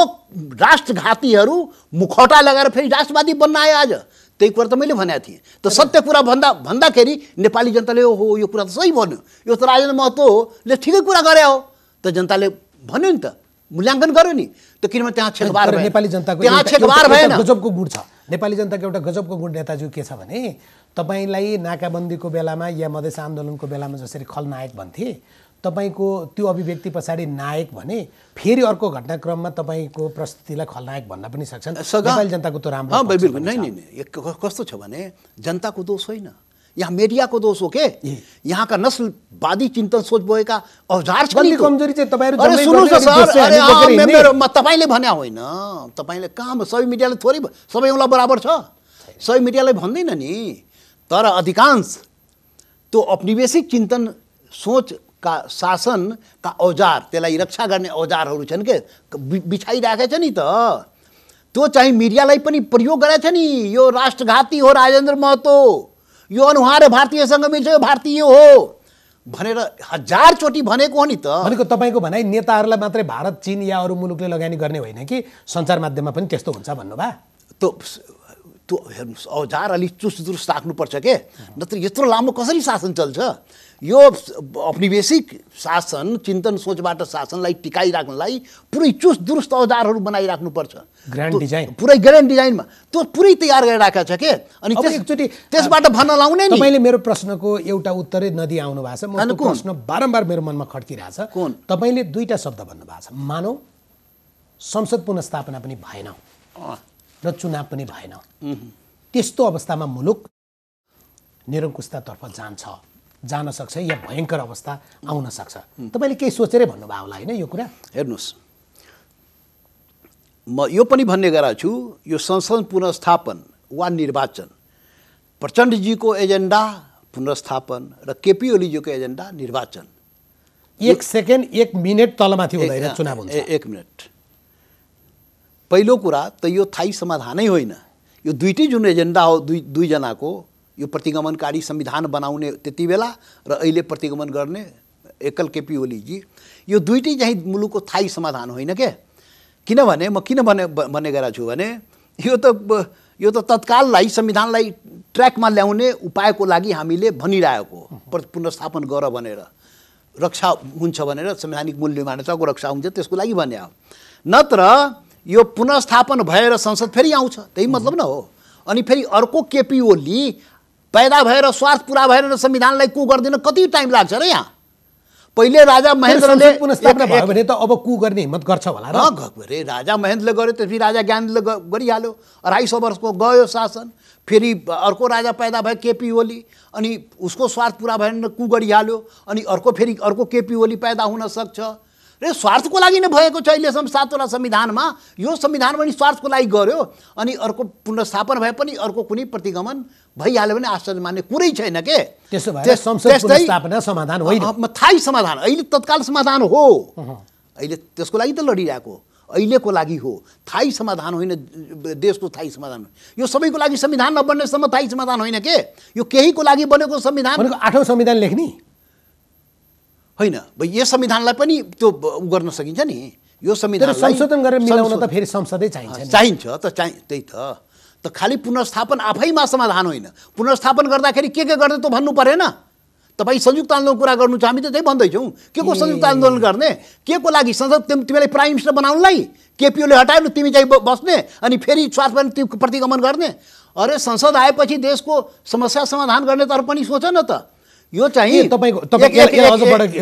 राष्ट्रघातीहरू मुखौटा लगाएर फेरि राष्ट्रवादी बन्न आयो आज त्यही कुरा त मैले भनेको थिएँ त सत्य कुरा भन्दाखेरि नेपाली जनताले हो यो कुरा त सही भन्यो यो त राजेन्द्र महतोले ठिकै कुरा गरे हो त जनताले भन्यो नि त मूल्याङ्कन गर्यो नि त किनभने त्यहाँ छेकबार भयो नेपाली जनताको त्यहाँ छेकबार भएन गजबको गुण छ नेपाली जनताको एउटा गजबको गुण नेताज्यू के छ भने तपाईलाई नाकाबन्दीको बेलामा या मधेस आन्दोलनको बेलामा जसरी खलनायक भन्थे तपाईको त्यो अभिव्यक्ति पछाडि नायक भने फेरि अर्को घटनाक्रममा तपाईको प्रस्तुतिलाई खलनायक भन्न पनि सक्छन् नेपाली जनताको त राम्रो बिल्कुल नहीं कस्तो छ भने जनताको दोष होइन यहाँ मिडियाको दोष हो के यहाँका नस्लवादी चिन्तन सोच बोकेका औजार छन् नि कमजोरी चाहिँ तपाईहरु अरे सुन्नुस् न सर अरे म तपाईले भने होइन तपाईले कहाँ सबै मिडियाले थोरै सबैलाई बराबर छ सबै मिडियाले भन्दैन नि तर अधिकांश त्यो औपनिवेशिक चिन्तन सोच का शासन का औजार त्यसलाई रक्षा गर्ने औजारहरू छन् के बिछाइराखेको छ नि त त्यो चाहिँ मिडियालाई पनि प्रयोग गरेछ नि यो राष्ट्रघाती हो राजेन्द्र महतो यो अनुहार भारतीयसँग मिल्छ यो भारतीय हो भनेर 1000 चोटि भनेको हो नि त भनेको तपाईको भनाइ नेताहरूलाई मात्रै भारत चीन या अरू मुलुकले लगानी गर्ने होइन कि सञ्चार माध्यममा पनि त्यस्तो हुन्छ भन्नुभा त्यो हेर्नुस् औजार अलिक चुस्त दुरुस्त राख्नुपर्छ के नत्र यत्रो लामो कसरी शासन चल्छ यो औपनिवेशिक शासन चिन्तन सोचबाट शासनलाई टिकाइराख्नलाई पुरै चुस्त दुरुस्त औजारहरू बनाइराख्नुपर्छ ग्रान्ड डिजाइन पुरै ग्रान्ड डिजाइनमा त्यो पुरै तयार गरेर राखेको छ के अनि एकचोटि त्यसबाट भन्न लाउने नि तपाईले मेरो प्रश्नको एउटा उत्तरै नदिई आउनु भएको छ म त्यो प्रश्न बारम्बार मेरो मनमा खड्किरहेछ तपाईले दुईटा शब्द भन्नु भएको छ मानौ संसद पुनर्स्थापना पनि भएन र चुनाव पनि भएन त्यस्तो अवस्थामा मुलुक निरङ्कुशतातर्फ जान सक्छ या भयङ्कर अवस्था आउन सक्छ तपाईले केही सोचेरै भन्नुभयो होला हैन यो कुरा हेर्नुस् म यो पनि भन्ने गरेको छु यो संसद पुनर्स्थापन वा निर्वाचन प्रचण्डजीको एजेन्डा पुनर्स्थापन र केपी ओलीजीको एजेन्डा निर्वाचन 1 सेकेन्ड 1 मिनेट तलमाथि हुँदैन चुनाव हुन्छ 1 मिनेट पहिलो कुरा त यो थाई समाधानै होइन यो दुईटै जुन एजेन्डा हो दुई जनाको यो प्रतिगमनकारी संविधान बनाउने त्यति बेला र अहिले प्रतिगमन गर्ने एकल केपी ओलीजी यो दुईटै चाहिँ मुलुकको थाई समाधान होइन के किनभने म किन भन्ने गरेको छु भने यो त तत्काललाई संविधानलाई ट्र्याकमा ल्याउने उपायको लागि हामीले भनिरहेको पुनर्स्थापन गर भनेर रक्षा हुन्छ भनेर संवैधानिक मूल्य मान्यताको रक्षा हुन्छ त्यसको लागि भन्ने हो नत्र यो पुनर्स्थापन भएर संसद फेरि आउँछ त्यही मतलब न हो अनि फेरि अर्को केपी ओली पैदा भएर स्वार्थ पुरा भएर संविधानलाई कु गर्दिन कति टाइम लाग्छ र यहाँ पहिले राजा महेन्द्रले पुनर्स्थापना भयो भने त अब कु गर्ने हिम्मत गर्छ होला र राजा महेन्द्रले गर्यो त्यसपछि राजा ज्ञानेन्द्रले गरिहाल्यो 250 वर्षको गयो शासन फेरि अर्को राजा पैदा भयो केपी ओली अनि उसको स्वार्थ पुरा भएर कु गरिहाल्यो अनि अर्को केपी ओली पैदा हुन सक्छ र स्वार्थको लागि नै भएको छ। अहिलेसम्म 7वटा संविधानमा यो संविधान पनि स्वार्थको लागि गर्यो, अनि अर्को पुनर्स्थापन भए पनि अर्को कुनै प्रतिगमन भइहाल्यो भने आश्चर्य मान्ने कुरै छैन के। त्यसो भए संसद पुनर्स्थापना समाधान होइन, थायी समाधान अहिले तत्काल समाधान हो। अहिले त्यसको लागि त लडिरहेको अहिलेको लागि हो, थायी समाधान होइन, देशको थायी समाधान हो। यो सबैको लागि संविधान नबन्नेसम्म थायी समाधान होइन के। यो केहीको लागि बनेको संविधान, 8औं संविधान लेख्ने होइन। यो संविधानलाई पनि त्यो गर्न सकिन्छ नि। यो संविधान संशोधन गरेर मिलाउन त फेरि संसदै चाहिन्छ त, त्यही त खालि पुनर्स्थापन आफैमा समाधान होइन। पुनर्स्थापन गर्दाखेरि के गर्ने त भन्नु परेन। तपाईँ संयुक्त आन्दोलन कुरा गर्नु छ, हामी त त्यही भन्दैछौँ। के को संयुक्त आन्दोलन गर्ने, के को लागि? संसद तिमीलाई प्राइम मिनिस्टर बनाउनलाई? केपीओले हटायो, तिमी चाहिँ बस्ने, अनि फेरि स्वार्थ पनि प्रतिगमन गर्ने? अरे संसद आएपछि देशको समस्या समाधान गर्ने तर्फ पनि सोच न त। यो चाहिँ तपाईँ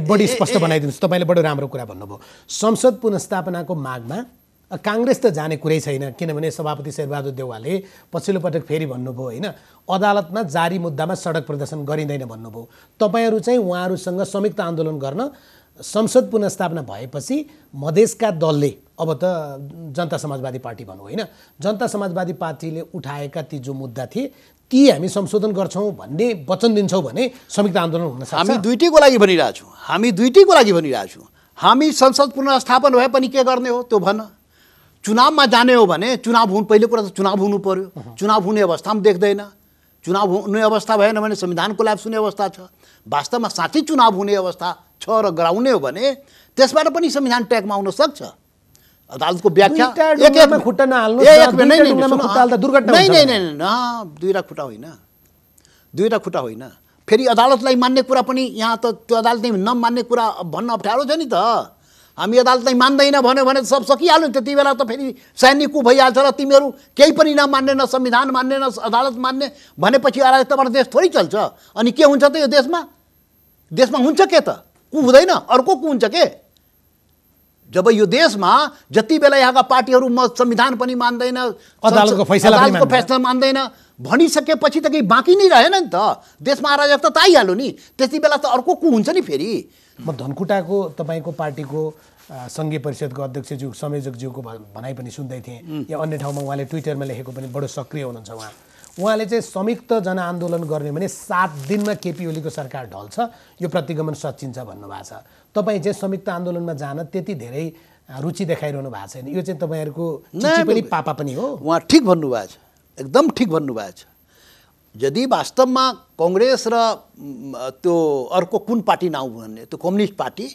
बढी स्पष्ट बनाइदिनुहोस्। तपाईँले बडो राम्रो कुरा भन्नुभयो। संसद पुनर्स्थापनाको मागमा काङ्ग्रेस त जाने कुरै छैन, किनभने सभापति शेरबहादुर देउवाले पछिल्लो पटक फेरि भन्नुभयो होइन, अदालतमा जारी मुद्दामा सडक प्रदर्शन गरिँदैन भन्नुभयो। तपाईँहरू चाहिँ उहाँहरूसँग संयुक्त आन्दोलन गर्न संसद पुनर्स्थापना भएपछि मधेसका दलले, अब त जनता समाजवादी पार्टी भनौँ होइन, जनता समाजवादी पार्टीले उठाएका ती जो मुद्दा थिए ती हामी संशोधन गर्छौँ भन्ने वचन दिन्छौँ भने संयुक्त आन्दोलन हुन सक्छ। हामी दुईटैको लागि भनिरहेको छौँ। हामी संसद पुनर्स्थापन भए पनि के गर्ने हो त्यो भन। चुनावमा जाने हो भने चुनाव हुनु, पहिलो कुरा त चुनाव हुनु पर्यो। चुनाव हुने अवस्था पनि देख्दैन। चुनाव हुने अवस्था भएन भने संविधान कोल्याप्स हुने अवस्था छ। वास्तवमा साँच्चै चुनाव हुने अवस्था छ र गराउने हो भने त्यसबाट पनि संविधान ट्र्याकमा आउन सक्छ। अदालतको व्याख्या खुट्टा नहाल्नु, दुईवटा खुट्टा होइन। फेरि अदालतलाई मान्ने कुरा पनि यहाँ त त्यो अदालतले नमान्ने कुरा भन्न अप्ठ्यारो छ नि त। हामी अदालतलाई मान्दैन भन्यो भने सब सकिहाल्यो। त्यति बेला त फेरि सैनिक कु भइहाल्छ र तिमीहरू केही पनि नमान्ने, न संविधान मान्ने, न अदालत मान्ने भनेपछि अराजकताबाट देश थोरै चल्छ। अनि के हुन्छ त यो देशमा हुन्छ के त? कु हुँदैन, अर्को कु हुन्छ के? जब यो देशमा जति बेला यहाँका पार्टीहरू म संविधान पनि मान्दैन, अदालतको फैसला मान्दैन भनिसकेपछि त केही बाँकी नै रहेन नि त। देशमा अराजकता त आइहाल्यो नि। त्यति बेला त अर्को कु हुन्छ नि फेरि। म धनकुटाको तपाईँको पार्टीको सङ्घीय परिषदको अध्यक्षज्यू संयोजकज्यूको भनाइ पनि सुन्दै थिएँ, या अन्य ठाउँमा उहाँले ट्विटरमा लेखेको पनि बडो सक्रिय हुनुहुन्छ। उहाँले चाहिँ संयुक्त जनआन्दोलन गर्ने भने 7 दिनमा केपी ओलीको सरकार ढल्छ, यो प्रतिगमन सचिन्छ भन्नुभएको छ। तपाईँ चाहिँ संयुक्त आन्दोलनमा जान त्यति धेरै रुचि देखाइरहनु भएको छैन। यो चाहिँ तपाईँहरूको चिठी पनि पापा पनि हो। उहाँ ठिक भन्नुभएको छ, एकदम ठिक भन्नुभएको छ। यदि वास्तवमा कांग्रेस र त्यो अर्को कुन पार्टी नाउँ भन्ने त्यो कम्युनिस्ट पार्टी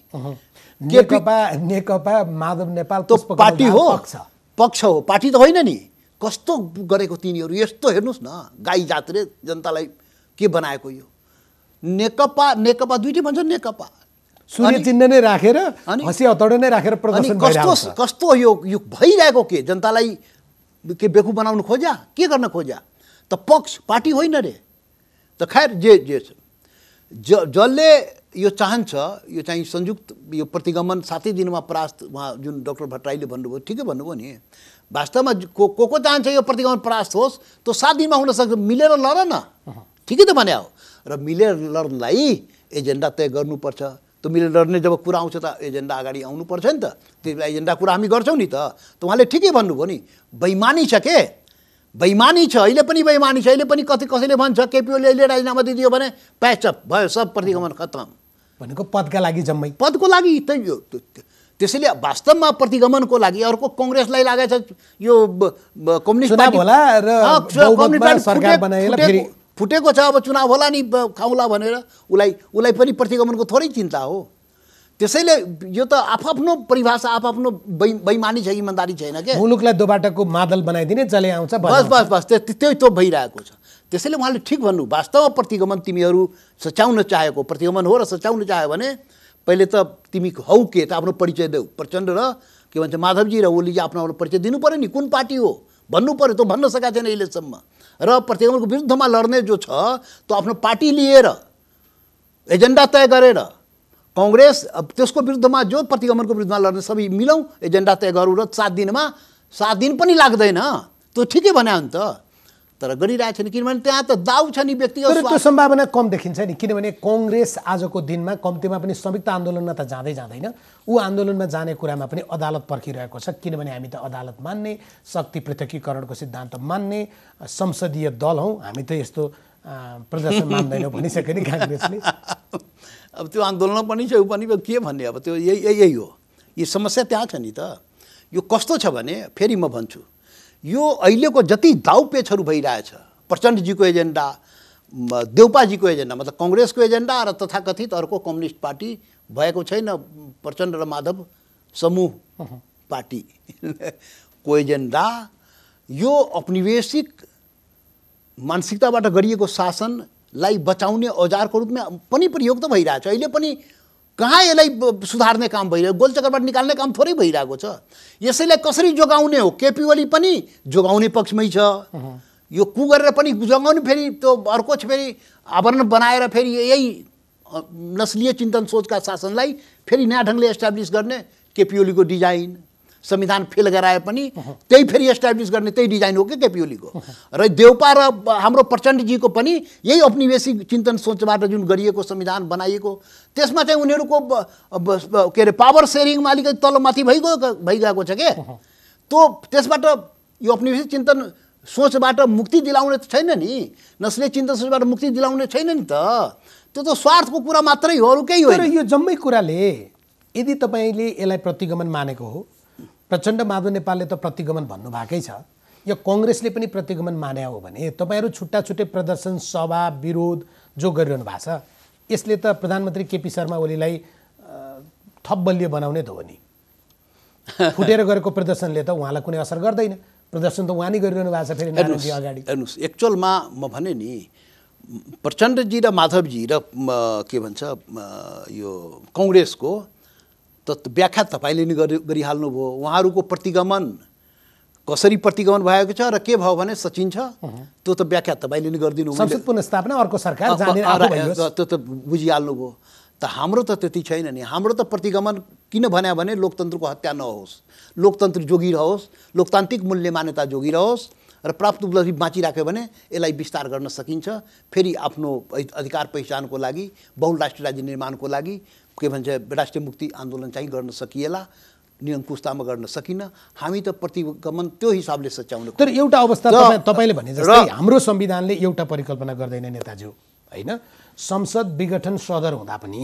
नेकपा माधव नेपाल त्यो पार्टी हो, पक्ष हो, पार्टी त होइन नि। कस्तो गरेको तिनीहरू, यस्तो हेर्नुहोस् न, गाई जातले जनतालाई के बनाएको। यो नेकपा दुईटै भन्छ, नेकपा सूर्य चिन्ह नै राखेर हँसी हतौडा नै राखेर प्रदर्शन गरिरहेको छ। कस्तो यो भइरहेको के? जनतालाई के बेकु बनाउनु खोज्या, के गर्न खोज्या? त पक्ष पार्टी होइन रे। त खैर जसले यो चाहन्छ, यो चाहिँ संयुक्त यो प्रतिगमन 7 दिनमा परास्त, उहाँ जुन डाक्टर भट्टराईले भन्नुभयो ठिकै भन्नुभयो नि। वास्तवमा को चाहन्छ यो प्रतिगमन परास्त होस्, त्यो 7 दिनमा हुन सक्छ। मिलेर लड न, ठिकै त भने हो। र मिलेर लड्नलाई एजेन्डा तय गर्नुपर्छ। त्यो मिलेर लड्ने जब कुरा आउँछ त एजेन्डा अगाडि आउनुपर्छ नि त। त्यति बेला एजेन्डा कुरा हामी गर्छौँ नि त। उहाँले ठिकै भन्नुभयो नि, बेइमानी छ के? बेइमानी छ, अहिले पनि बेइमानी छ। अहिले पनि कसैले भन्छ केपी ओलीले अहिले राजीनामा दिदियो भने प्याचअप भयो, सब प्रतिगमन खत्तम भनेको पदका लागि, जम्मै पदको लागि। त्यसैले वास्तवमा प्रतिगमनको लागि अर्को कांग्रेसलाई लागेछ यो कम्युनिस्ट पार्टी होला र सरकार बनाएर फेरि फुटेको छ। अब चुनाव होला नि खाउला भनेर उसलाई पनि प्रतिगमनको थोरै चिन्ता हो। त्यसैले यो त आफ्नो परिभाषा, आफ्नो बेइमानी छ, इमानदारी छैन के? मुलुकलाई दोबाटोको मादल बनाइदिने चले आउँछ, बस त्यही त भइरहेको छ। त्यसैले उहाँले ठिक भन्नु, वास्तवमा प्रतिगमन तिमीहरू सच्याउन चाहेको प्रतिगमन हो र सच्याउन चाह्यो भने पहिले त तिमी हौ के त आफ्नो परिचय देऊ। प्रचण्ड र के भन्छ माधवजी र ओलीजी आफ्नो परिचय दिनु पर्यो नि, कुन पार्टी हो भन्नु पर्यो। त्यो भन्न सकेको छैन अहिलेसम्म। र प्रतिगमनको विरुद्धमा लड्ने जो छ त्यो आफ्नो पार्टी लिएर एजेन्डा तय गरेर, कांग्रेस त्यसको विरुद्धमा जो प्रतिगमनको विरुद्धमा लड्ने सबै मिलौँ, एजेन्डा तय गरौँ र 7 दिनमा 7 दिन पनि लाग्दैन। त्यो ठिकै भने हो नि त। तर गरिरहेको छैन, किनभने त्यहाँ त दाउ छ नि व्यक्तिगत तर त्यो सम्भावना कम देखिन्छ नि, किनभने कङ्ग्रेस आजको दिनमा कम्तीमा पनि संयुक्त आन्दोलनमा त जाँदै जाँदैन, ऊ आन्दोलनमा जाने कुरामा पनि अदालत पर्खिरहेको छ। किनभने हामी त अदालत मान्ने, शक्ति पृथकीकरणको सिद्धान्त मान्ने संसदीय दल हौँ, हामी त यस्तो प्रदर्शन मान्दैनौँ भनिसक्यो नि काङ्ग्रेसले। अब त्यो आन्दोलन पनि छ, ऊ पनि के भन्ने, अब त्यो यही हो। यो समस्या त्यहाँ छ नि त। यो कस्तो छ भने फेरि म भन्छु, यो अहिलेको जति दाउपेचहरू भइरहेछ, प्रचण्डजीको एजेन्डा, देउपाजीको एजेन्डा, मतलब कङ्ग्रेसको एजेन्डा र तथाकथित अर्को कम्युनिस्ट पार्टी भएको छैन, प्रचण्ड र माधव समूह पार्टीको एजेन्डा, यो औपनिवेशिक मानसिकताबाट गरिएको शासनलाई बचाउने औजारको रूपमा पनि प्रयोग त भइरहेछ। अहिले पनि कहाँ यसलाई सुधार्ने काम भइरहेको, गोलचक्करबाट निकाल्ने काम थोरै भइरहेको छ। यसैलाई कसरी जोगाउने हो, केपी ओली पनि जोगाउने पक्षमै छ, यो कु गरेर पनि जोगाउने, फेरि त्यो अर्को छ, फेरि आवरण बनाएर फेरि यही नस्लीय चिन्तन सोचका शासनलाई फेरि नयाँ ढङ्गले एस्टाब्लिस गर्ने केपी ओलीको डिजाइन। संविधान फेल गराए पनि त्यही फेरि एस्टाब्लिस गर्ने त्यही डिजाइन हो कि केपी ओलीको। र देउपा र हाम्रो प्रचण्डजीको पनि यही औपनिवेशिक चिन्तन सोचबाट जुन गरिएको संविधान बनाइएको, त्यसमा चाहिँ उनीहरूको के अरे पावर सेयरिङमा अलिकति तलमाथि भइगएको छ के। त्यो त्यसबाट यो औपनिवेशिक चिन्तन सोचबाट मुक्ति दिलाउने त छैन नि, नस्लीय चिन्तन सोचबाट मुक्ति दिलाउने छैन नि त। त्यो त स्वार्थको कुरा मात्रै हो, अरू केही होइन। तर यो जम्मै कुराले यदि तपाईँले यसलाई प्रतिगमन मानेको हो, प्रचण्ड माधव नेपालले त प्रतिगमन भन्नुभएकै छ, यो कङ्ग्रेसले पनि प्रतिगमन माने हो भने तपाईँहरू छुट्टा छुट्टै प्रदर्शन, सभा, विरोध जो गरिरहनु भएको छ, यसले त प्रधानमन्त्री केपी शर्मा ओलीलाई थप बलियो बनाउने त हो नि। फुटेर गरेको प्रदर्शनले त उहाँलाई कुनै असर गर्दैन, प्रदर्शन त उहाँ नै गरिरहनु भएको छ। फेरि नारायणजी अगाडि हेर्नुहोस्, एक्चुअलमा म भने नि प्रचण्डजी र माधवजी र के भन्छ यो कङ्ग्रेसको त व्याख्या तपाईँले नि गरिहाल्नुभयो। उहाँहरूको प्रतिगमन कसरी प्रतिगमन भएको छ र के भयो भने सचिन्छ, त्यो त व्याख्या तपाईँले नि गरिदिनु। संसद पुनर्स्थापना, अर्को सरकार जाने त्यो त बुझिहाल्नुभयो। त हाम्रो त त्यति छैन नि। हाम्रो त प्रतिगमन किन भन्यो भने लोकतन्त्रको हत्या नहोस्, लोकतन्त्र जोगिरहोस्, लोकतान्त्रिक मूल्य मान्यता जोगिरहोस् र प्राप्त उपलब्धि बाँचिराख्यो भने यसलाई विस्तार गर्न सकिन्छ। फेरि आफ्नो अधिकार पहिचानको लागि, बहुराष्ट्रिय राज्य निर्माणको लागि के भन्छ राष्ट्रिय मुक्ति आन्दोलन चाहिँ गर्न सकिएला, निरङ्कुशतामा गर्न सकिन। हामी त प्रतिगमन त्यो हिसाबले सच्याउनु। तर एउटा अवस्था तपाईँले भने जस्तै हाम्रो संविधानले एउटा परिकल्पना गर्दैन नेताज्यू, होइन? संसद विघटन सदर हुँदा पनि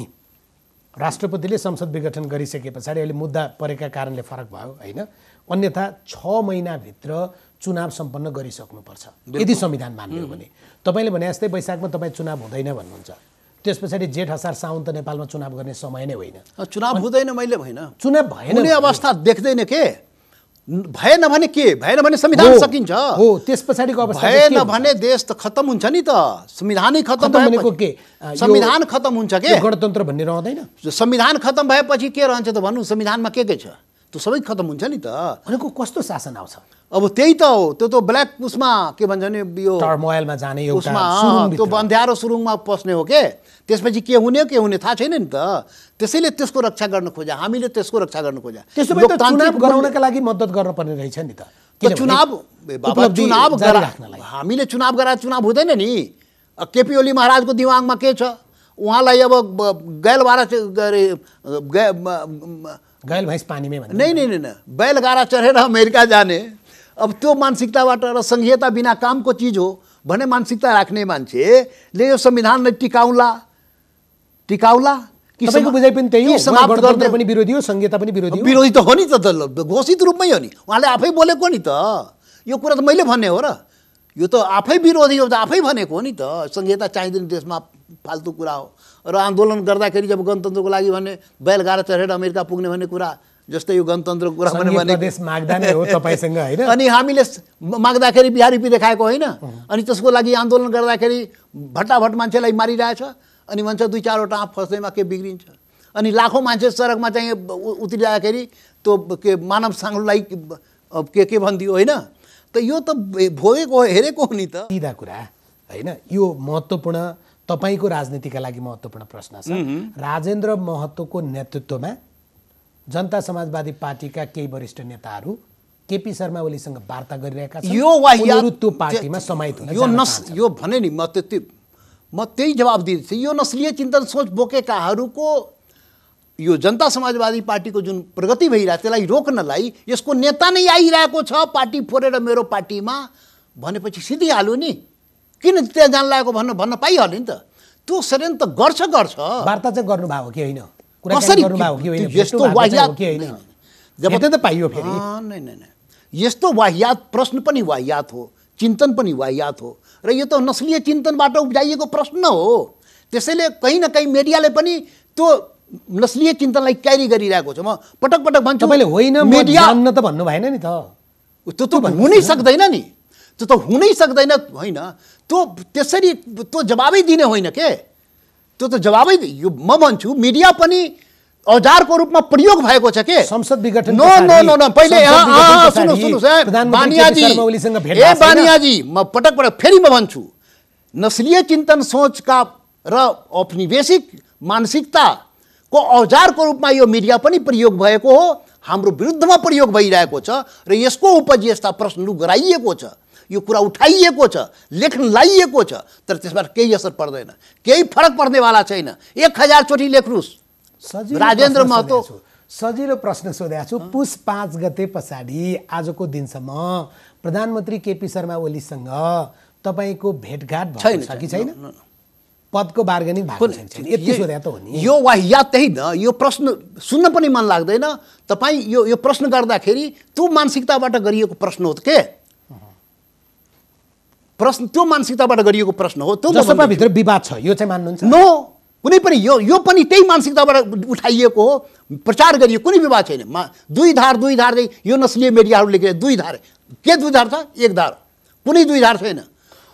राष्ट्रपतिले संसद विघटन गरिसके पछाडि अहिले मुद्दा परेका कारणले फरक भयो, होइन? अन्यथा 6 महिनाभित्र चुनाव सम्पन्न गरिसक्नुपर्छ यदि संविधान मान्ने हो भने। तपाईँले भने जस्तै वैशाखमा तपाईँ चुनाव हुँदैन भन्नुहुन्छ, त्यस पछाडि जेठ असार साउन त नेपालमा चुनाव गर्ने समय नै होइन। चुनाव हुँदैन मैले होइन, चुनाव भएन, कुनै अवस्था देख्दैन के, भएन भने के, भएन भने संविधान सकिन्छ हो, त्यस पछाडिको अवस्था भएन भने देश त खत्तम हुन्छ नि त। संविधानै खत्तम भनेको के, संविधान खत्म हुन्छ के, गणतन्त्र भन्ने रहँदैन। संविधान खत्म भएपछि के रहन्छ त भन्नु, संविधानमा के छ त्यो सबै खत्म हुन्छ नि त। भनेको कस्तो शासन आउँछ? अब त्यही त हो, त्यो त ब्ल्याक उसमा के भन्छ नि, यो टर्मोइलमा जाने एउटा उसमा त्यो बन्ध्यारो सुरुङमा पस्ने हो के। त्यसपछि के हुने थाहा छैन नि त। त्यसैले त्यसको रक्षा गर्न खोजा, हामीले त्यसको रक्षा गर्न खोजा। त्यसो भए त चुनाव गराउनका लागि मद्दत गर्न पर्ने रहेछ नि त। चुनाव हामीले चुनाव गराएर चुनाव हुँदैन नि। केपी ओली महाराजको दिमागमा के छ, उहाँलाई अब गैलबारा गैल भैँस पानीमै भन्ने नहीं, बैलगाडा चढेर अमेरिका जाने, अब त्यो मानसिकताबाट र संघीयता बिना कामको चिज हो भन्ने मानसिकता राख्ने मान्छेले यो संविधानलाई टिकाउला कि तपाईँको बुझाइ पनि त्यही हो? गणतन्त्र पनि विरोधी हो, संघीयता पनि विरोधी हो। विरोधी त हो नि त, घोषित रूपमै हो नि, उहाँले आफै बोलेको नि त। यो कुरा त मैले भन्ने हो र, यो त आफै विरोधी हो त आफै भनेको हो नि त। संघीयता चाहिँदैन देशमा, फाल्तु कुरा हो। र आन्दोलन गर्दाखेरि जब गणतन्त्रको लागि भने बैलगाडा चढेर अमेरिका पुग्ने भन्ने कुरा, जस्तै यो गणतन्त्रको कुरा भने देश माग्दा नै हो तपाईँसँग, होइन? अनि हामीले माग्दाखेरि बिहारी देखाएको होइन, अनि त्यसको लागि आन्दोलन गर्दाखेरि भट्टाभट मान्छेलाई मारिरहेछ, अनि भन्छ 2-4वटा आँप फस्दैमा के बिग्रिन्छ, अनि लाखौँ मान्छे सडकमा चाहिँ उत्रिँदाखेरि त्यो के मानव साङ्गलाई के भनिदियो, होइन? त यो त भोगेको हेरेको हो नि त। सिधा कुरा होइन, यो महत्त्वपूर्ण तपाईँको राजनीतिका लागि महत्त्वपूर्ण प्रश्न छ। राजेन्द्र महतोको नेतृत्वमा जनता समाजवादी पार्टीका केही वरिष्ठ नेताहरू केपी शर्मा ओलीसँग वार्ता गरिरहेका छन्। यो वाहियात उनीहरू त्यो पार्टीमा समाहित हुन जान चाहन्छन्। यो भने नि म त्यही जवाब दिन्छु। यो नस्लीय चिन्तन सोच बोकेकाहरूको यो जनता समाजवादी पार्टीको जुन प्रगति भइरहेको त्यसलाई रोक्नलाई यसको नेता नै आइरहेको छ पार्टी फोरेर मेरो पार्टीमा भनेपछि सिधिहाल्यो नि। किन त्यहाँ जान लागेको भन्न पाइहाल्यो नि त। त्यो षड्यन्त्र गर्छ वार्ता चाहिँ गर्नुभएको हो कि होइन, कसरी गर्नुभएको हो कि होइन, यस्तो वाहियात जब त पाइयो फेरि नहीं यस्तो वाहियात प्रश्न पनि वाहियात हो, चिन्तन पनि वाहियात हो र यो त नस्लीय चिन्तनबाट उब्जाइएको प्रश्न हो। त्यसैले कहीँ न कहीँ मिडियाले पनि त्यो नस्लीय चिन्तनलाई क्यारी गरिरहेको छ। म पटक पटक भन्छु तपाईले होइन मिडिया जान्न त भन्नु भएन नि त। त्यो त हुनै सक्दैन नि, त्यो त हुनै सक्दैन। होइन त्यो त्यसरी त्यो जवाबै दिने होइन के, त्यो त जवाबै यो म भन्छु मिडिया पनि औजारको रूपमा प्रयोग भएको छ के। संसद विघटन नो नो नो नो पहिले सुन्नुहोस् बानियाजी म पटक पटक फेरि म भन्छु नस्लीय चिन्तन सोचका र औपनिवेशिक मानसिकताको औजारको रूपमा यो मिडिया पनि प्रयोग भएको हो, हाम्रो विरुद्धमा प्रयोग भइरहेको छ र यसको उपज यस्ता प्रश्नहरू गराइएको छ, यो कुरा उठाइएको छ, लेख्न लाइएको छ, तर त्यसबाट केही असर पर्दैन, केही फरक पर्नेवाला छैन। 1000 चोटि लेख्नुहोस्। राजेन्द्र महतो सजिलो प्रश्न सोधेको छु। पुस 5 गते पछाडि आजको दिनसम्म प्रधानमन्त्री केपी शर्मा ओलीसँग तपाईको भेटघाट भएको छ कि छैन? पदको बार्गेनिङ भएको छैन, यति सोधे त हो नि। यो वाहियात त्यही न, यो प्रश्न सुन्न पनि मन लाग्दैन। तपाई यो प्रश्न गर्दाखेरि त्यो मानसिकताबाट गरिएको प्रश्न हो के? प्रश्न त्यो मानसिकताबाट गरिएको प्रश्न हो। त्यो जसपा भित्र विवाद छ यो चाहिँ मान्नुहुन्छ? नो, कुनै पनि यो पनि त्यही मानसिकताबाट उठाइएको हो, प्रचार गरियो, कुनै विवाद छैन। दुई धार यो नस्लीय मिडियाहरू लेखे दुई धार, के दुई धार छ? एक धार, कुनै दुई धार छैन।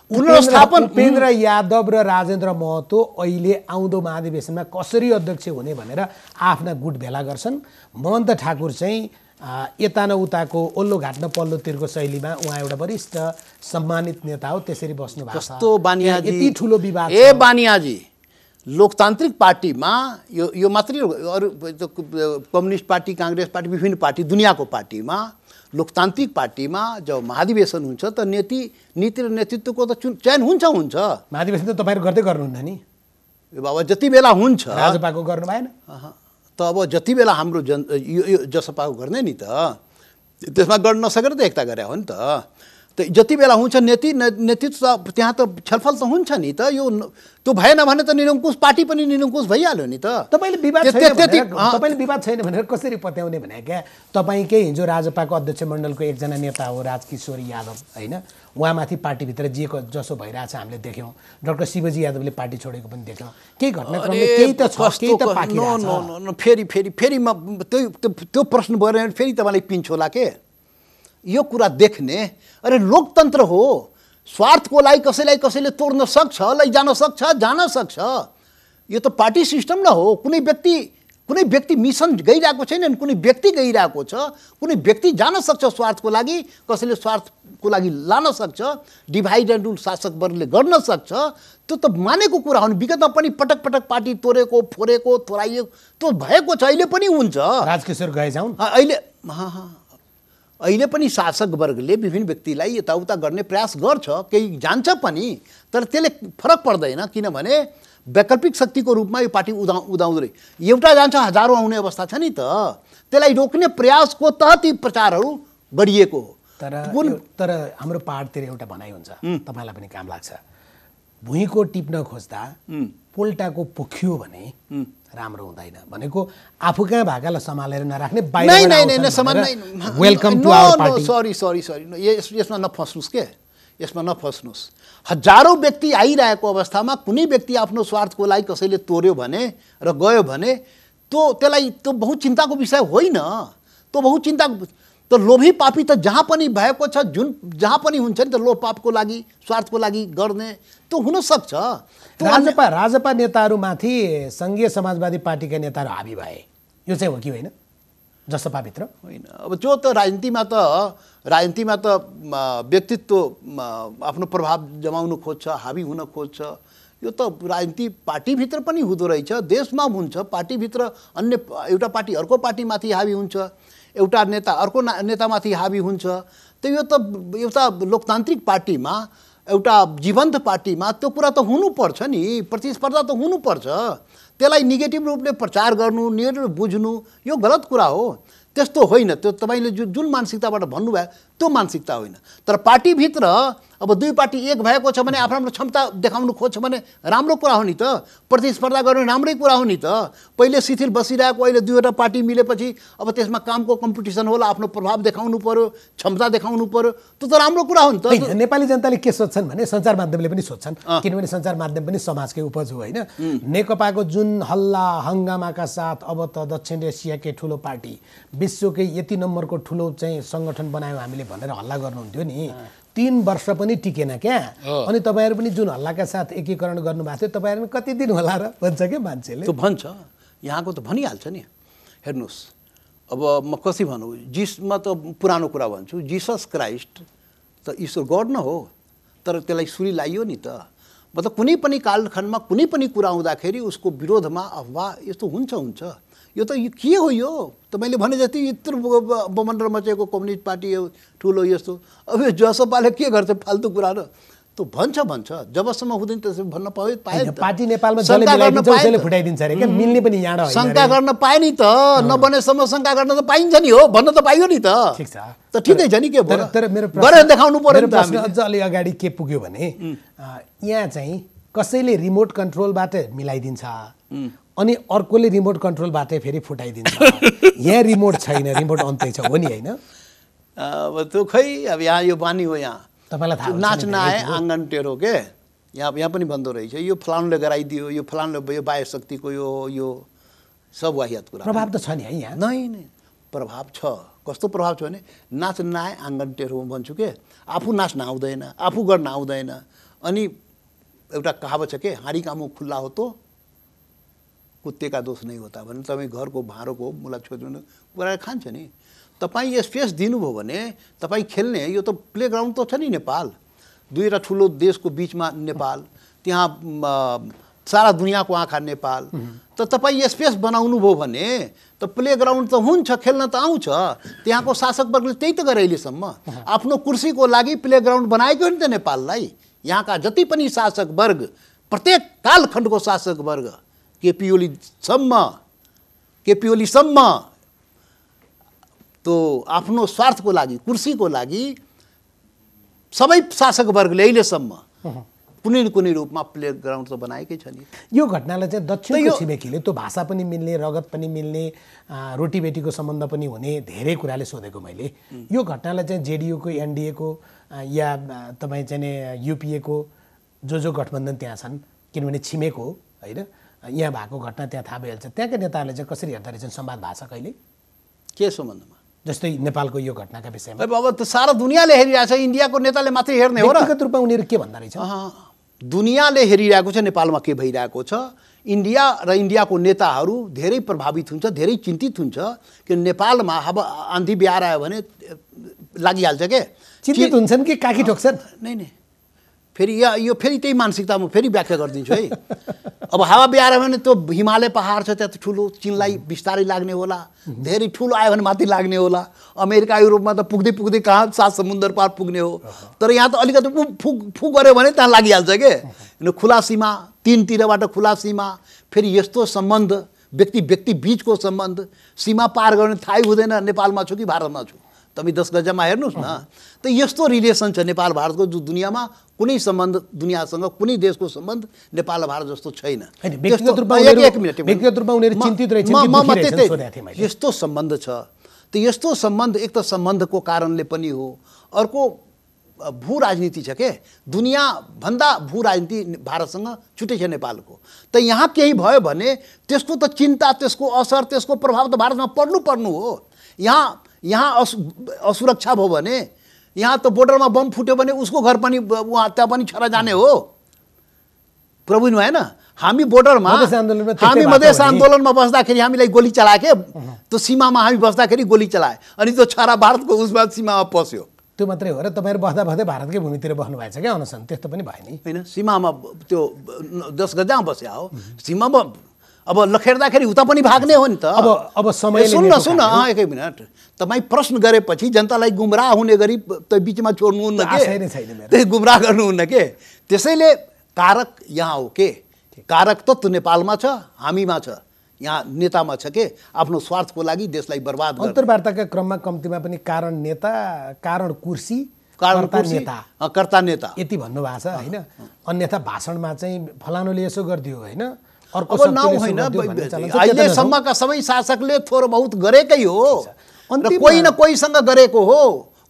उपेन्द्र यादव र राजेन्द्र महतो अहिले आउँदो महाधिवेशनमा कसरी अध्यक्ष हुने भनेर आफ्ना गुट भेला गर्छन्। महन्त ठाकुर चाहिँ यता न उताको ओल्लो घाट न पल्लोतिरको शैलीमा उहाँ एउटा वरिष्ठ सम्मानित नेता हो, त्यसरी बस्नु भएको छ। कस्तो बानियाजी, यति ठुलो विवाद ए बानियाजी, लोकतान्त्रिक पार्टीमा यो मात्रै अरू कम्युनिस्ट पार्टी, काङ्ग्रेस पार्टी, विभिन्न पार्टी, दुनियाँको पार्टीमा, लोकतान्त्रिक पार्टीमा जब महाधिवेशन हुन्छ त नीति र नेतृत्वको त चयन हुन्छ। महाधिवेशन त तपाईँहरू गर्दै गर्नुहुन्न नि? बाबा जति बेला हुन्छ राजपाको गर्नु भएन त अब जति बेला हाम्रो यो जसपाको गर्ने नि त, त्यसमा गर्न नसकेर त एकता गरे हो नि त। जति बेला हुन्छ नेतृत्व त्यहाँ त छलफल त हुन्छ नि त। यो त्यो भएन भने त निरङ्कुश पार्टी पनि निरङ्कुश भइहाल्यो नि त। तपाईँले विवाद छैन भनेर कसरी पत्याउने भने क्या? तपाईँकै हिजो राजपाको अध्यक्ष मण्डलको एकजना नेता हो राजकिशोर यादव, होइन? उहाँमाथि पार्टीभित्र जे जसो भइरहेछ हामीले देख्यौँ। डाक्टर शिवजी यादवले पार्टी छोडेको पनि देख्यौँ। केही घटनाक्रमले केही त छ, केही त पाकिरहेछ। फेरि म त्यो प्रश्न भएर फेरि तपाईँलाई पिन्छ होला के? यो कुरा देख्ने, अरे लोकतन्त्र हो, स्वार्थको लागि कसैले तोड्न सक्छ, लैजान सक्छ, जान सक्छ। यो त पार्टी सिस्टम न हो। कुनै व्यक्ति मिसन गइरहेको छैन, कुनै व्यक्ति गइरहेको छ, कुनै व्यक्ति जान सक्छ स्वार्थको लागि, कसैले स्वार्थको लागि लान सक्छ, डिभाइड एन्ड रुल शासक वर्गले गर्न सक्छ। त्यो त मानेको कुरा हो नि। विगतमा पनि पटक पटक पार्टी तोडेको, फोरेको, तोराइएको त्यो भएको छ, अहिले पनि हुन्छ। राजकिशोर गए जाउँ अहिले पनि शासक वर्गले विभिन्न व्यक्तिलाई यताउता गर्ने प्रयास गर्छ, केही जान्छ पनि, तर त्यसले फरक पर्दैन। किनभने वैकल्पिक शक्तिको रूपमा यो पार्टी उदाउँदै एउटा जान्छ, हजारौँ आउने अवस्था छ नि त। त्यसलाई रोक्ने प्रयासको तहत यी प्रचारहरू गरिएको हो। तर हाम्रो पहाडतिर एउटा भनाइ हुन्छ, तपाईँलाई पनि काम लाग्छ, भुइँको टिप्न खोज्दा पोल्टाको पोखियो भने राम्रो हुँदैन भनेको। आफू कहाँ भएकालाई सम्हालेर नराख्ने, welcome to our party. Sorry यसमा नफस्नुहोस् के, यसमा नफस्नुहोस्। हजारौँ व्यक्ति आइरहेको अवस्थामा कुनै व्यक्ति आफ्नो स्वार्थको लागि कसैले तोड्यो भने र गयो भने त्यो बहुत चिन्ताको विषय होइन। त्यो बहुत चिन्ता त लोभी पापी त जहाँ पनि भएको छ, जहाँ पनि हुन्छ नि त, लोभ पापको लागि, स्वार्थको लागि गर्ने त्यो हुनसक्छ। राजपा नेताहरूमाथि सङ्घीय समाजवादी पार्टीका नेताहरू हाबी भए, यो चाहिँ हो कि होइन? जसपाभित्र होइन। अब जो त राजनीतिमा त व्यक्तित्व आफ्नो प्रभाव जमाउनु खोज्छ, हाबी हुन खोज्छ, यो त राजनीति पार्टीभित्र पनि हुँदो रहेछ, देशमा हुन्छ, पार्टीभित्र अन्य एउटा पार्टी अर्को पार्टीमाथि हाबी हुन्छ। एउटा नेता अर्को नेतामाथि हावी हुन्छ त यो त एउटा लोकतान्त्रिक पार्टीमा एउटा जीवन्त पार्टीमा त्यो कुरा त हुनुपर्छ नि, प्रतिस्पर्धा त हुनुपर्छ। त्यसलाई नेगेटिभ रूपले प्रचार गर्नु, नेगेटिभ बुझ्नु यो गलत कुरा हो। त्यस्तो होइन, त्यो तपाईँले जुन मानसिकताबाट भन्नुभयो त्यो मानसिकता होइन। तर पार्टीभित्र अब दुई पार्टी एक भएको छ भने आफ्नो क्षमता देखाउनु खोज्छ भने राम्रो कुरा हो नि त, प्रतिस्पर्धा गर्ने राम्रै कुरा हो नि त। पहिले शिथिल बसिरहेको अहिले दुईवटा पार्टी मिलेपछि अब त्यसमा कामको कम्पिटिसन होला, आफ्नो प्रभाव देखाउनु पर्यो, क्षमता देखाउनु पर्यो, त्यो त राम्रो कुरा हो नि त। नेपाली जनताले के सोच्छन् भने सञ्चार माध्यमले पनि सोच्छन्, किनभने सञ्चार माध्यम पनि समाजकै उपज हो होइन। नेकपाको जुन हल्ला हङ्गामाका साथ अब त दक्षिण एसियाकै ठुलो पार्टी, विश्वकै यति नम्बरको ठुलो चाहिँ सङ्गठन बनायौँ हामीले भनेर हल्ला गर्नुहुन्थ्यो नि, 3 वर्ष पनि टिकेन क्या। अनि तपाईँहरू पनि जुन हल्लाका साथ एकीकरण गर्नुभएको थियो, तपाईँहरू कति दिन होला र भन्छ क्या मान्छेले। त्यो भन्छ, यहाँको त भनिहाल्छ नि। हेर्नुहोस् अब म कसै भनौँ, म त पुरानो कुरा भन्छु, जिसस क्राइस्ट त ईश्वर गड न हो, तर त्यसलाई सुली लाइयो नि त। मतलब कुनै पनि कालखण्डमा कुनै पनि कुरा आउँदाखेरि उसको विरोधमा अफवाह यस्तो हुन्छ। यो त के हो यो? तपाईँले भने जति यत्रो बमण्डल मचेको कम्युनिस्ट पार्टी ठुलो यस्तो, अब यो जसपाले के गर्छ फाल्तु कुरा र त्यो भन्छ जबसम्म हुँदैन त्यसो भन्न पाएन। पार्टी नेपालमा फुटाइदिन्छ अरे क्या, मिल्ने पनि यहाँ शङ्का गर्न पाए नि त, नबनेसम्म शङ्का गर्न त पाइन्छ नि, हो भन्न त पाइयो नि त। ठिक छ, त ठिकै छ नि, के भयो तर मेरो गरेर देखाउनु पर्यो। प्रश्न अझ अलि अगाडि के पुग्यो भने यहाँ चाहिँ कसैले रिमोट कन्ट्रोलबाट मिलाइदिन्छ अनि अर्कोले रिमोट कन्ट्रोलबाटै फेरि फुटाइदिन्छ। यहाँ रिमोट छैन, रिमोट अन्तै छ, हो नि होइन? अब त्यो खै, अब यहाँ यो बानी हो, यहाँ तपाईँलाई थाहा नाच नआए आँगन टेढो के, यहाँ पनि भन्दो रहेछ, यो फलानुले गराइदियो, यो फलानुले यो बाह्य शक्तिको यो सब वाहियात कुरा। प्रभाव त छ नि है यहाँ? नै प्रभाव छ। कस्तो प्रभाव छ भने नाच नआए आँगन टेढो भन्छु के, आफू नाच्न आउँदैन, आफू गर्न आउँदैन। अनि एउटा कहावत छ के, हाँडी का मुख खुल्ला हो तो कुत्ते का दोष नहीं होता भने तपाईँ घरको भाँडोको मुला छोड्नु गराएर खान्छ नि। तपाईँ स्पेस दिनुभयो भने तपाईँ खेल्ने, यो त प्लेग्राउन्ड त छ नि नेपाल, दुईवटा ठुलो देशको बिचमा नेपाल, त्यहाँ सारा दुनियाँको आँखा नेपाल, त तपाईँ स्पेस बनाउनु भयो भने त प्लेग्राउन्ड त हुन्छ, खेल्न त आउँछ। त्यहाँको शासक वर्गले त्यही त गरे अहिलेसम्म, आफ्नो कुर्सीको लागि प्लेग्राउन्ड बनाएको नि त नेपाललाई। यहाँका जति पनि शासक वर्ग, प्रत्येक कालखण्डको शासक वर्ग, केपी ओलीसम्म तो आफ्नो स्वार्थको लागि, कुर्सीको लागि सबै शासक वर्गले अहिलेसम्म कुनै न कुनै रूपमा प्लेग्राउन्ड त बनाएकै छ नि। यो घटनालाई चाहिँ दक्षिणको छिमेकीले त्यो भाषा पनि मिल्ने, रगत पनि मिल्ने, रोटीबेटीको सम्बन्ध पनि हुने धेरै कुराले सोधेको मैले। यो घटनालाई चाहिँ जेडियूको, एनडिएको या तपाईँ चाहिँ युपिएको जो गठबन्धन त्यहाँ छन्, किनभने छिमेको हो होइन, यहाँ भएको घटना त्यहाँ थाहा भइहाल्छ, त्यहाँका नेताहरूले चाहिँ कसरी हेर्दा रहेछन् संवाद भाषा कहिले के सम्बन्धमा? जस्तै नेपालको यो घटनाका विषयमा अब त सारा दुनियाँले हेरिरहेछ, इन्डियाको नेताले मात्रै हेर्ने हो र? व्यक्तिगत रूपमा उनीहरू के भन्दा रहेछ? दुनियाँले हेरिरहेको छ नेपालमा के भइरहेको छ। इन्डिया र इन्डियाको नेताहरू धेरै प्रभावित हुन्छ, धेरै चिन्तित हुन्छ कि नेपालमा अब आन्धी बिहार आयो भने लागिहाल्छ के। चिन्तित हुन्छन् कि काकी ठोक्छन्? नै फेरि यो फेरि त्यही मानसिकता म फेरि व्याख्या गरिदिन्छु है। अब हावा बिहार आयो भने त्यो हिमालय पहाड छ, त्यहाँ ठुलो, चीनलाई बिस्तारै लाग्ने होला, धेरै ठुलो आयो भने माथि लाग्ने होला। अमेरिका युरोपमा त पुग्दै कहाँ 7 समुद्र पार पुग्ने हो, तर यहाँ त अलिकति फुक गऱ्यो भने त्यहाँ लागिहाल्छ के। खुला सीमा, 3तिरबाट खुला सीमा, फेरि यस्तो सम्बन्ध, व्यक्ति बीचको सम्बन्ध, सीमा पार गर्ने थाहै हुँदैन नेपालमा छु कि भारतमा छु। तपाईँ 10 गजमा हेर्नुहोस् न, त यस्तो रिलेसन छ नेपाल भारतको, जो दुनियाँमा कुनै सम्बन्ध, दुनियाँसँग कुनै देशको सम्बन्ध नेपाल भारत जस्तो छैन। व्यक्तिगत रूपमा उनीहरू चिन्तित रहेछन्। यस्तो सम्बन्ध छ, त यस्तो सम्बन्ध एक त सम्बन्धको कारणले पनि हो, अर्को भू राजनीति छ के। दुनियाँभन्दा भू राजनीति भारतसँग छुट्टै छ नेपालको। त यहाँ केही भयो भने त्यसको त चिन्ता, त्यसको असर, त्यसको प्रभाव त भारतमा पर्नु हो। यहाँ असुरक्षा भयो भने, यहाँ त बोर्डरमा बम फुट्यो भने उसको घर पनि वहाँ त्यहाँ पनि छरा जाने हो। प्रभु भएन, हामी बोर्डरमा, हामी मधेस आन्दोलनमा बस्दाखेरि हामीलाई गोली चलाए के, त्यो सीमामा हामी बस्दाखेरि गोली चलाए, अनि त्यो छरा भारतको उसमा सीमामा पस्यो। त्यो मात्रै हो र तपाईँहरू बस्दै भारतकै भूमितिर बस्नु भएछ क्या अनसन? त्यस्तो पनि भयो नि होइन, सीमामा त्यो 10 गजामा बस्या हो, सीमामा अब लखेड्दाखेरि उता पनि भाग्ने हो नि त। अब समयले सुन्न नेटो सुन्न खायो। एकै मिनट, तपाईँ प्रश्न गरेपछि जनतालाई गुमराह हुने गरी त बिचमा छोड्नुहुन्न आशय नै छैन मेरो। के, त्यही गुमराह गर्नुहुन्न के। त्यसैले कारक यहाँ हो के, कारक तत्त्व नेपालमा छ, हामीमा छ, यहाँ नेतामा छ के, आफ्नो स्वार्थको लागि देशलाई बर्बाद गर्ने। अन्तर्वार्ताका क्रममा कम्तीमा पनि कारण नेता, कारण कुर्सी, कारण कर्ता कुर्सी, नेता कर्ता नेता यति भन्नुभएको छ होइन। अन्यथा भाषणमा चाहिँ फलानुले यसो गरिदियो होइन, अर्को अब शक्तिले नाउ यसो होइन, गरिदियो भन्ने चलन छ। अहिलेसम्मका सबै शासकले थोर बहुत गरेकै हो र अन्तिममा- कोही न कोहीसँग गरेको हो,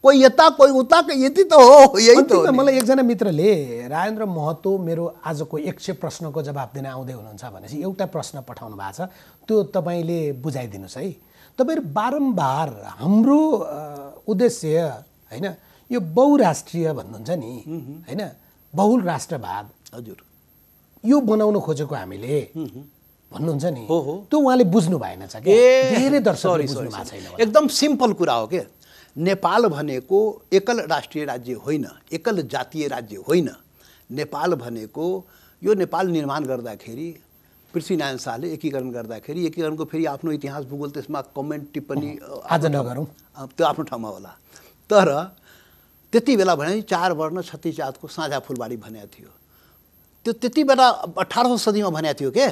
कोही यता कोही उता, यति त हो, यही त हो अन्तिममा नि। मलाई एकजना मित्रले राजेन्द्र महतो मेरो आजको 100 प्रश्नको जवाब दिन आउँदै हुनुहुन्छ भनेपछि एउटा प्रश्न पठाउनु भएको छ, त्यो तपाईँले बुझाइदिनुहोस् है। तपाईँहरू बारम्बार हाम्रो उद्देश्य होइन यो बहुराष्ट्रिय भन्नुहुन्छ नि होइन, बहुल राष्ट्रवाद हजुर यो बनाउन खोजेको हामीले भन्नुहुन्छ नि, हो, हो। त्यो उहाँले बुझ्नु भएन छ कि धेरै दर्शकले बुझ्नु भएको छैन। एकदम सिम्पल कुरा हो के। नेपाल भनेको एकल राष्ट्रिय राज्य होइन, एकल जातीय राज्य होइन। नेपाल भनेको यो नेपाल निर्माण गर्दाखेरि पृथ्वीनारायण शाहले एकीकरण गर्दाखेरि एकीकरणको फेरि आफ्नो इतिहास भूगोल त्यसमा कमेन्ट टिप्पणी आज नगरौँ, त्यो आफ्नो ठाउँमा होला। तर त्यति बेला भने 4 वर्ण 36 जातको साझा फुलबारी भनेको थियो। त्यो त्यति बेला 18औं सदीमा भनेको थियो के।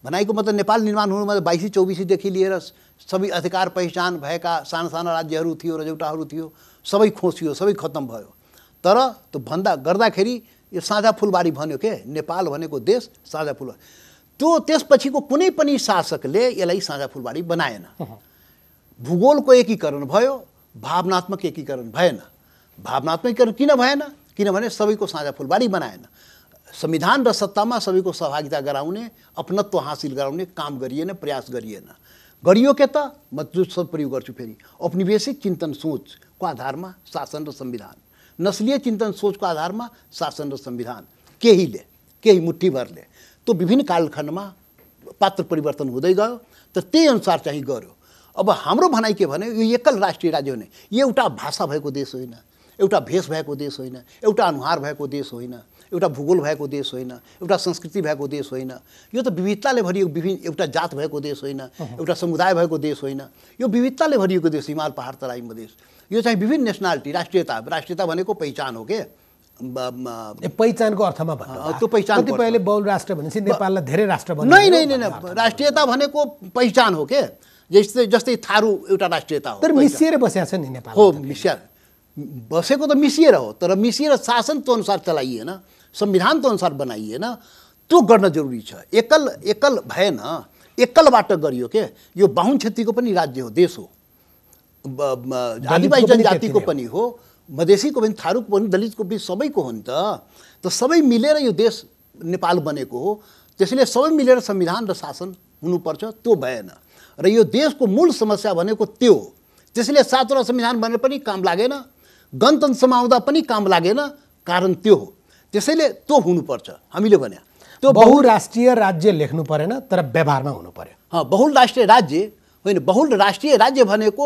भनाइको मतलब नेपाल निर्माण हुनुमा 2224देखि लिएर सबै अधिकार पहिचान भएका साना साना राज्यहरू थियो, रजौटाहरू थियो, सबै खोसियो, सबै खत्तम भयो। तर त्यो गर्दाखेरि यो साझा फुलबारी भन्यो के, नेपाल भनेको देश साझा फुलबारी। त्यो त्यसपछिको कुनै पनि शासकले यसलाई साझा फुलबारी बनाएन। भूगोलको एकीकरण भयो, भावनात्मक एकीकरण भएन। भावनात्मक एकीकरण किन भएन? किनभने सबैको साझा फुलबारी बनाएन। संविधान र सत्तामा सबैको सहभागिता गराउने, अपनत्व हासिल गराउने काम गरिएन, प्रयास गरिएन। गरियो के त, म जो शब्द प्रयोग गर्छु फेरि, औपनिवेशिक चिन्तन सोचको आधारमा शासन र संविधान, नस्लीय चिन्तन सोचको आधारमा शासन र संविधान, केही मुठ्ठीभरले त्यो विभिन्न कालखण्डमा पात्र परिवर्तन हुँदै गयो, तर त्यही अनुसार चाहिँ गर्यो। अब हाम्रो भनाइ के भने यो एकल राष्ट्रिय राज्य हुने, यो एउटा भाषा भएको देश होइन, एउटा भेष भएको देश होइन, एउटा अनुहार भएको देश होइन, एउटा भूगोल भएको देश होइन, एउटा संस्कृति भएको देश होइन, यो त विविधताले भरिएको विभिन्न एउटा जात भएको देश होइन, एउटा समुदाय भएको देश होइन, यो विविधताले भरिएको देश, हिमाल पहाड तराई मधेस, यो चाहिँ विभिन्न नेसनालिटी, राष्ट्रियता भनेको पहिचान हो के। पहिचानको अर्थमा भन्नु त्यो पहिचान कतिपयले बहुल राष्ट्र भनेपछि नेपाललाई धेरै राष्ट्र बनाउनु नै राष्ट्रियता भनेको पहिचान हो के। जस्तै थारू एउटा राष्ट्रियता हो, तर मिसिएर बसेको छ नि नेपाल हो, बसेको त मिसिएर हो, तर मिसिएर शासन त्यो अनुसार चलाइएन, संविधान त्यो अनुसार बनाइएन। त्यो गर्न जरुरी छ। एकल भएन, एकलबाट गरियो के। यो बाहुन क्षेत्रीको पनि राज्य हो, देश हो, आदिवासी जनजातिको पनि हो, मधेसीको पनि, थारूको पनि, दलितको पनि, सबैको हो नि त। सबै मिलेर यो देश नेपाल बनेको हो। त्यसैले सबै मिलेर संविधान र शासन हुनुपर्छ, त्यो भएन। र यो देशको मूल समस्या भनेको त्यो हो। त्यसैले 7वटा संविधान भनेर पनि काम लागेन, गणतन्त्र समाउँदा पनि काम लागेन, कारण त्यो हो। त्यसैले त्यो हुनुपर्छ हामीले भने। त्यो बहुराष्ट्रिय राज्य लेख्नु परेन, तर व्यवहारमा हुनु पर्यो। बहुराष्ट्रिय राज्य होइन, बहुल राष्ट्रिय राज्य भनेको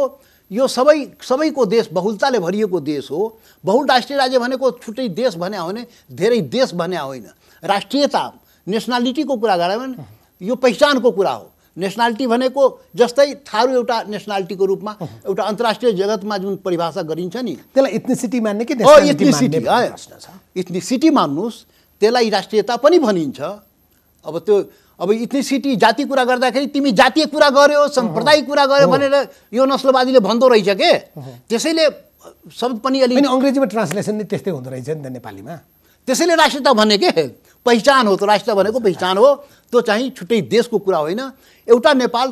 यो सबैको देश, बहुलताले भरिएको देश हो। बहुराष्ट्रिय राज्य भनेको छुट्टै देश भन्या हो भने, धेरै देश भन्या होइन। राष्ट्रियता, नेसनालिटीको कुरा गऱ्यो भने यो पहिचानको कुरा हो। नेसनालिटी भनेको जस्तै थारू एउटा नेसनालिटीको रूपमा एउटा अन्तर्राष्ट्रिय जगतमा जुन परिभाषा गरिन्छ नि, त्यसलाई इथनिसिटी मान्ने कि नेसनालिटी मान्ने प्रश्न छ। इथनिसिटी मान्नुस्, त्यसलाई राष्ट्रियता पनि भनिन्छ। अब इथनिसिटी जाति कुरा गर्दाखेरि तिमी जातीय कुरा गर्यो, सम्प्रदाय कुरा गर्यो भनेर यो नस्लवादीले भन्दो रहेछ के। त्यसैले शब्द पनि अलि अङ्ग्रेजीमा ट्रान्सलेसन नै त्यस्तै हुँदो रहेछ नि त नेपालीमा। त्यसैले राष्ट्रियता भन्ने के पहिचान हो। त राष्ट्रियता भनेको पहिचान हो, त्यो चाहिँ छुट्टै देशको कुरा होइन। एउटा नेपाल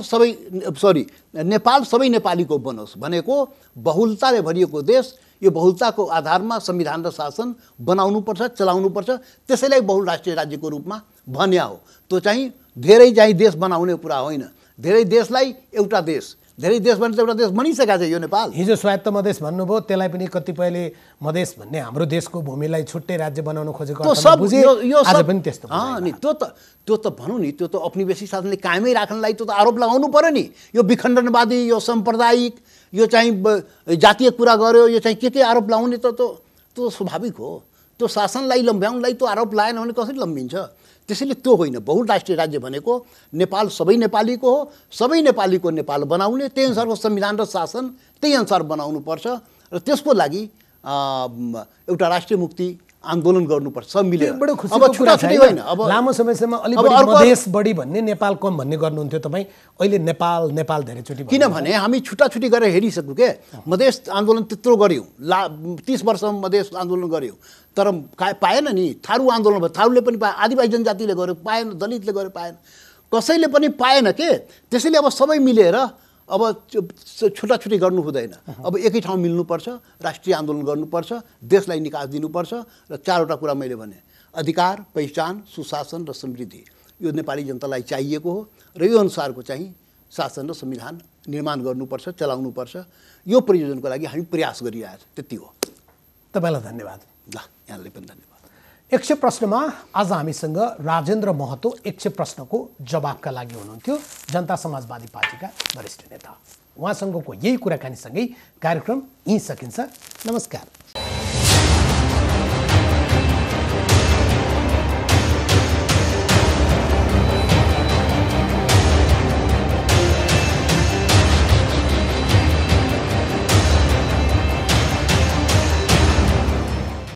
सबै नेपालीको बनोस् भनेको बहुलताले भरिएको देश। यो बहुलताको आधारमा संविधान र शासन बनाउनुपर्छ, चलाउनुपर्छ। त्यसैलाई बहुराष्ट्रिय राज्यको रूपमा भन्या हो। त्यो चाहिँ धेरै देश बनाउने कुरा होइन। धेरै देशलाई एउटा देश, धेरै देश भने एउटा देश बनिसकेको छ यो नेपाल। हिजो स्वायत्त मधेस भन्नुभयो, त्यसलाई पनि कतिपयले मधेस भन्ने हाम्रो देशको भूमिलाई छुट्टै राज्य बनाउन खोजेको अर्थमा बुझे। आज पनि त्यस्तो नि त्यो त भनौँ नि, त्यो त औपनिवेशिक शासनले कायमै राख्नलाई त्यो त आरोप लगाउनु पर्यो नि। यो विखण्डनवादी, यो साम्प्रदायिक, यो चाहिँ जातीय कुरा गर्यो, यो चाहिँ के आरोप लगाउने त त्यो स्वाभाविक हो। त्यो शासनलाई लम्ब्याउनलाई त्यो आरोप लगाएन भने कसरी लम्बिन्छ? त्यसैले त्यो होइन, बहुराष्ट्रिय राज्य भनेको नेपाल सबै नेपालीको हो, सबै नेपालीको नेपाल बनाउने, त्यही अनुसारको संविधान र शासन त्यही अनुसार बनाउनुपर्छ र त्यसको लागि एउटा राष्ट्रिय मुक्ति आन्दोलन गर्नुपर्छ सब मिलेर। बडो खुसीको अब कुरा छुट्टा छ होइन, हैन? अब लामो समयसम्म अलि अब बढी अर्को- मधेस बढी भन्ने नेपाल कम भन्ने गर्नुहुन्थ्यो तपाईँ, अहिले नेपाल नेपाल धेरैचोटि भन्नुहुन्छ। किनभने हामी छुट्टा-छुट्टी गरेर हेरिसक्यौँ के, मधेस आन्दोलन त्यत्रो गऱ्यौँ, 30 वर्षमा मधेस आन्दोलन गऱ्यौँ, तर पाएन नि। थारू आन्दोलन भयो, थारूले पनि पाए, आदिवासी जनजातिले गर्यो पाएन, दलितले गर्यो पाएन, कसैले पनि पाएन के। त्यसैले अब सबै मिलेर अब छुट्टा-छुट्टी गर्नु हुँदैन, अब एकै ठाउँ मिल्नुपर्छ, राष्ट्रिय आन्दोलन गर्नुपर्छ, देशलाई निकास दिनुपर्छ र 4वटा कुरा मैले भने, अधिकार, पहिचान, सुशासन र समृद्धि, यो नेपाली जनतालाई चाहिएको हो र यो अनुसारको चाहिँ शासन र संविधान निर्माण गर्नुपर्छ, चलाउनुपर्छ। यो प्रयोजनको लागि हामी प्रयास गरिरहेका छौँ, त्यति हो। तपाईँलाई धन्यवाद। ल, यहाँलाई पनि धन्यवाद। 100 प्रश्नमा आज हामीसँग राजेन्द्र महतो 100 प्रश्नको जवाबका लागि हुनुहुन्थ्यो, जनता समाजवादी पार्टीका वरिष्ठ नेता। उहाँसँगको यही कुराकानीसँगै कार्यक्रम यहीँ सकिन्छ। नमस्कार।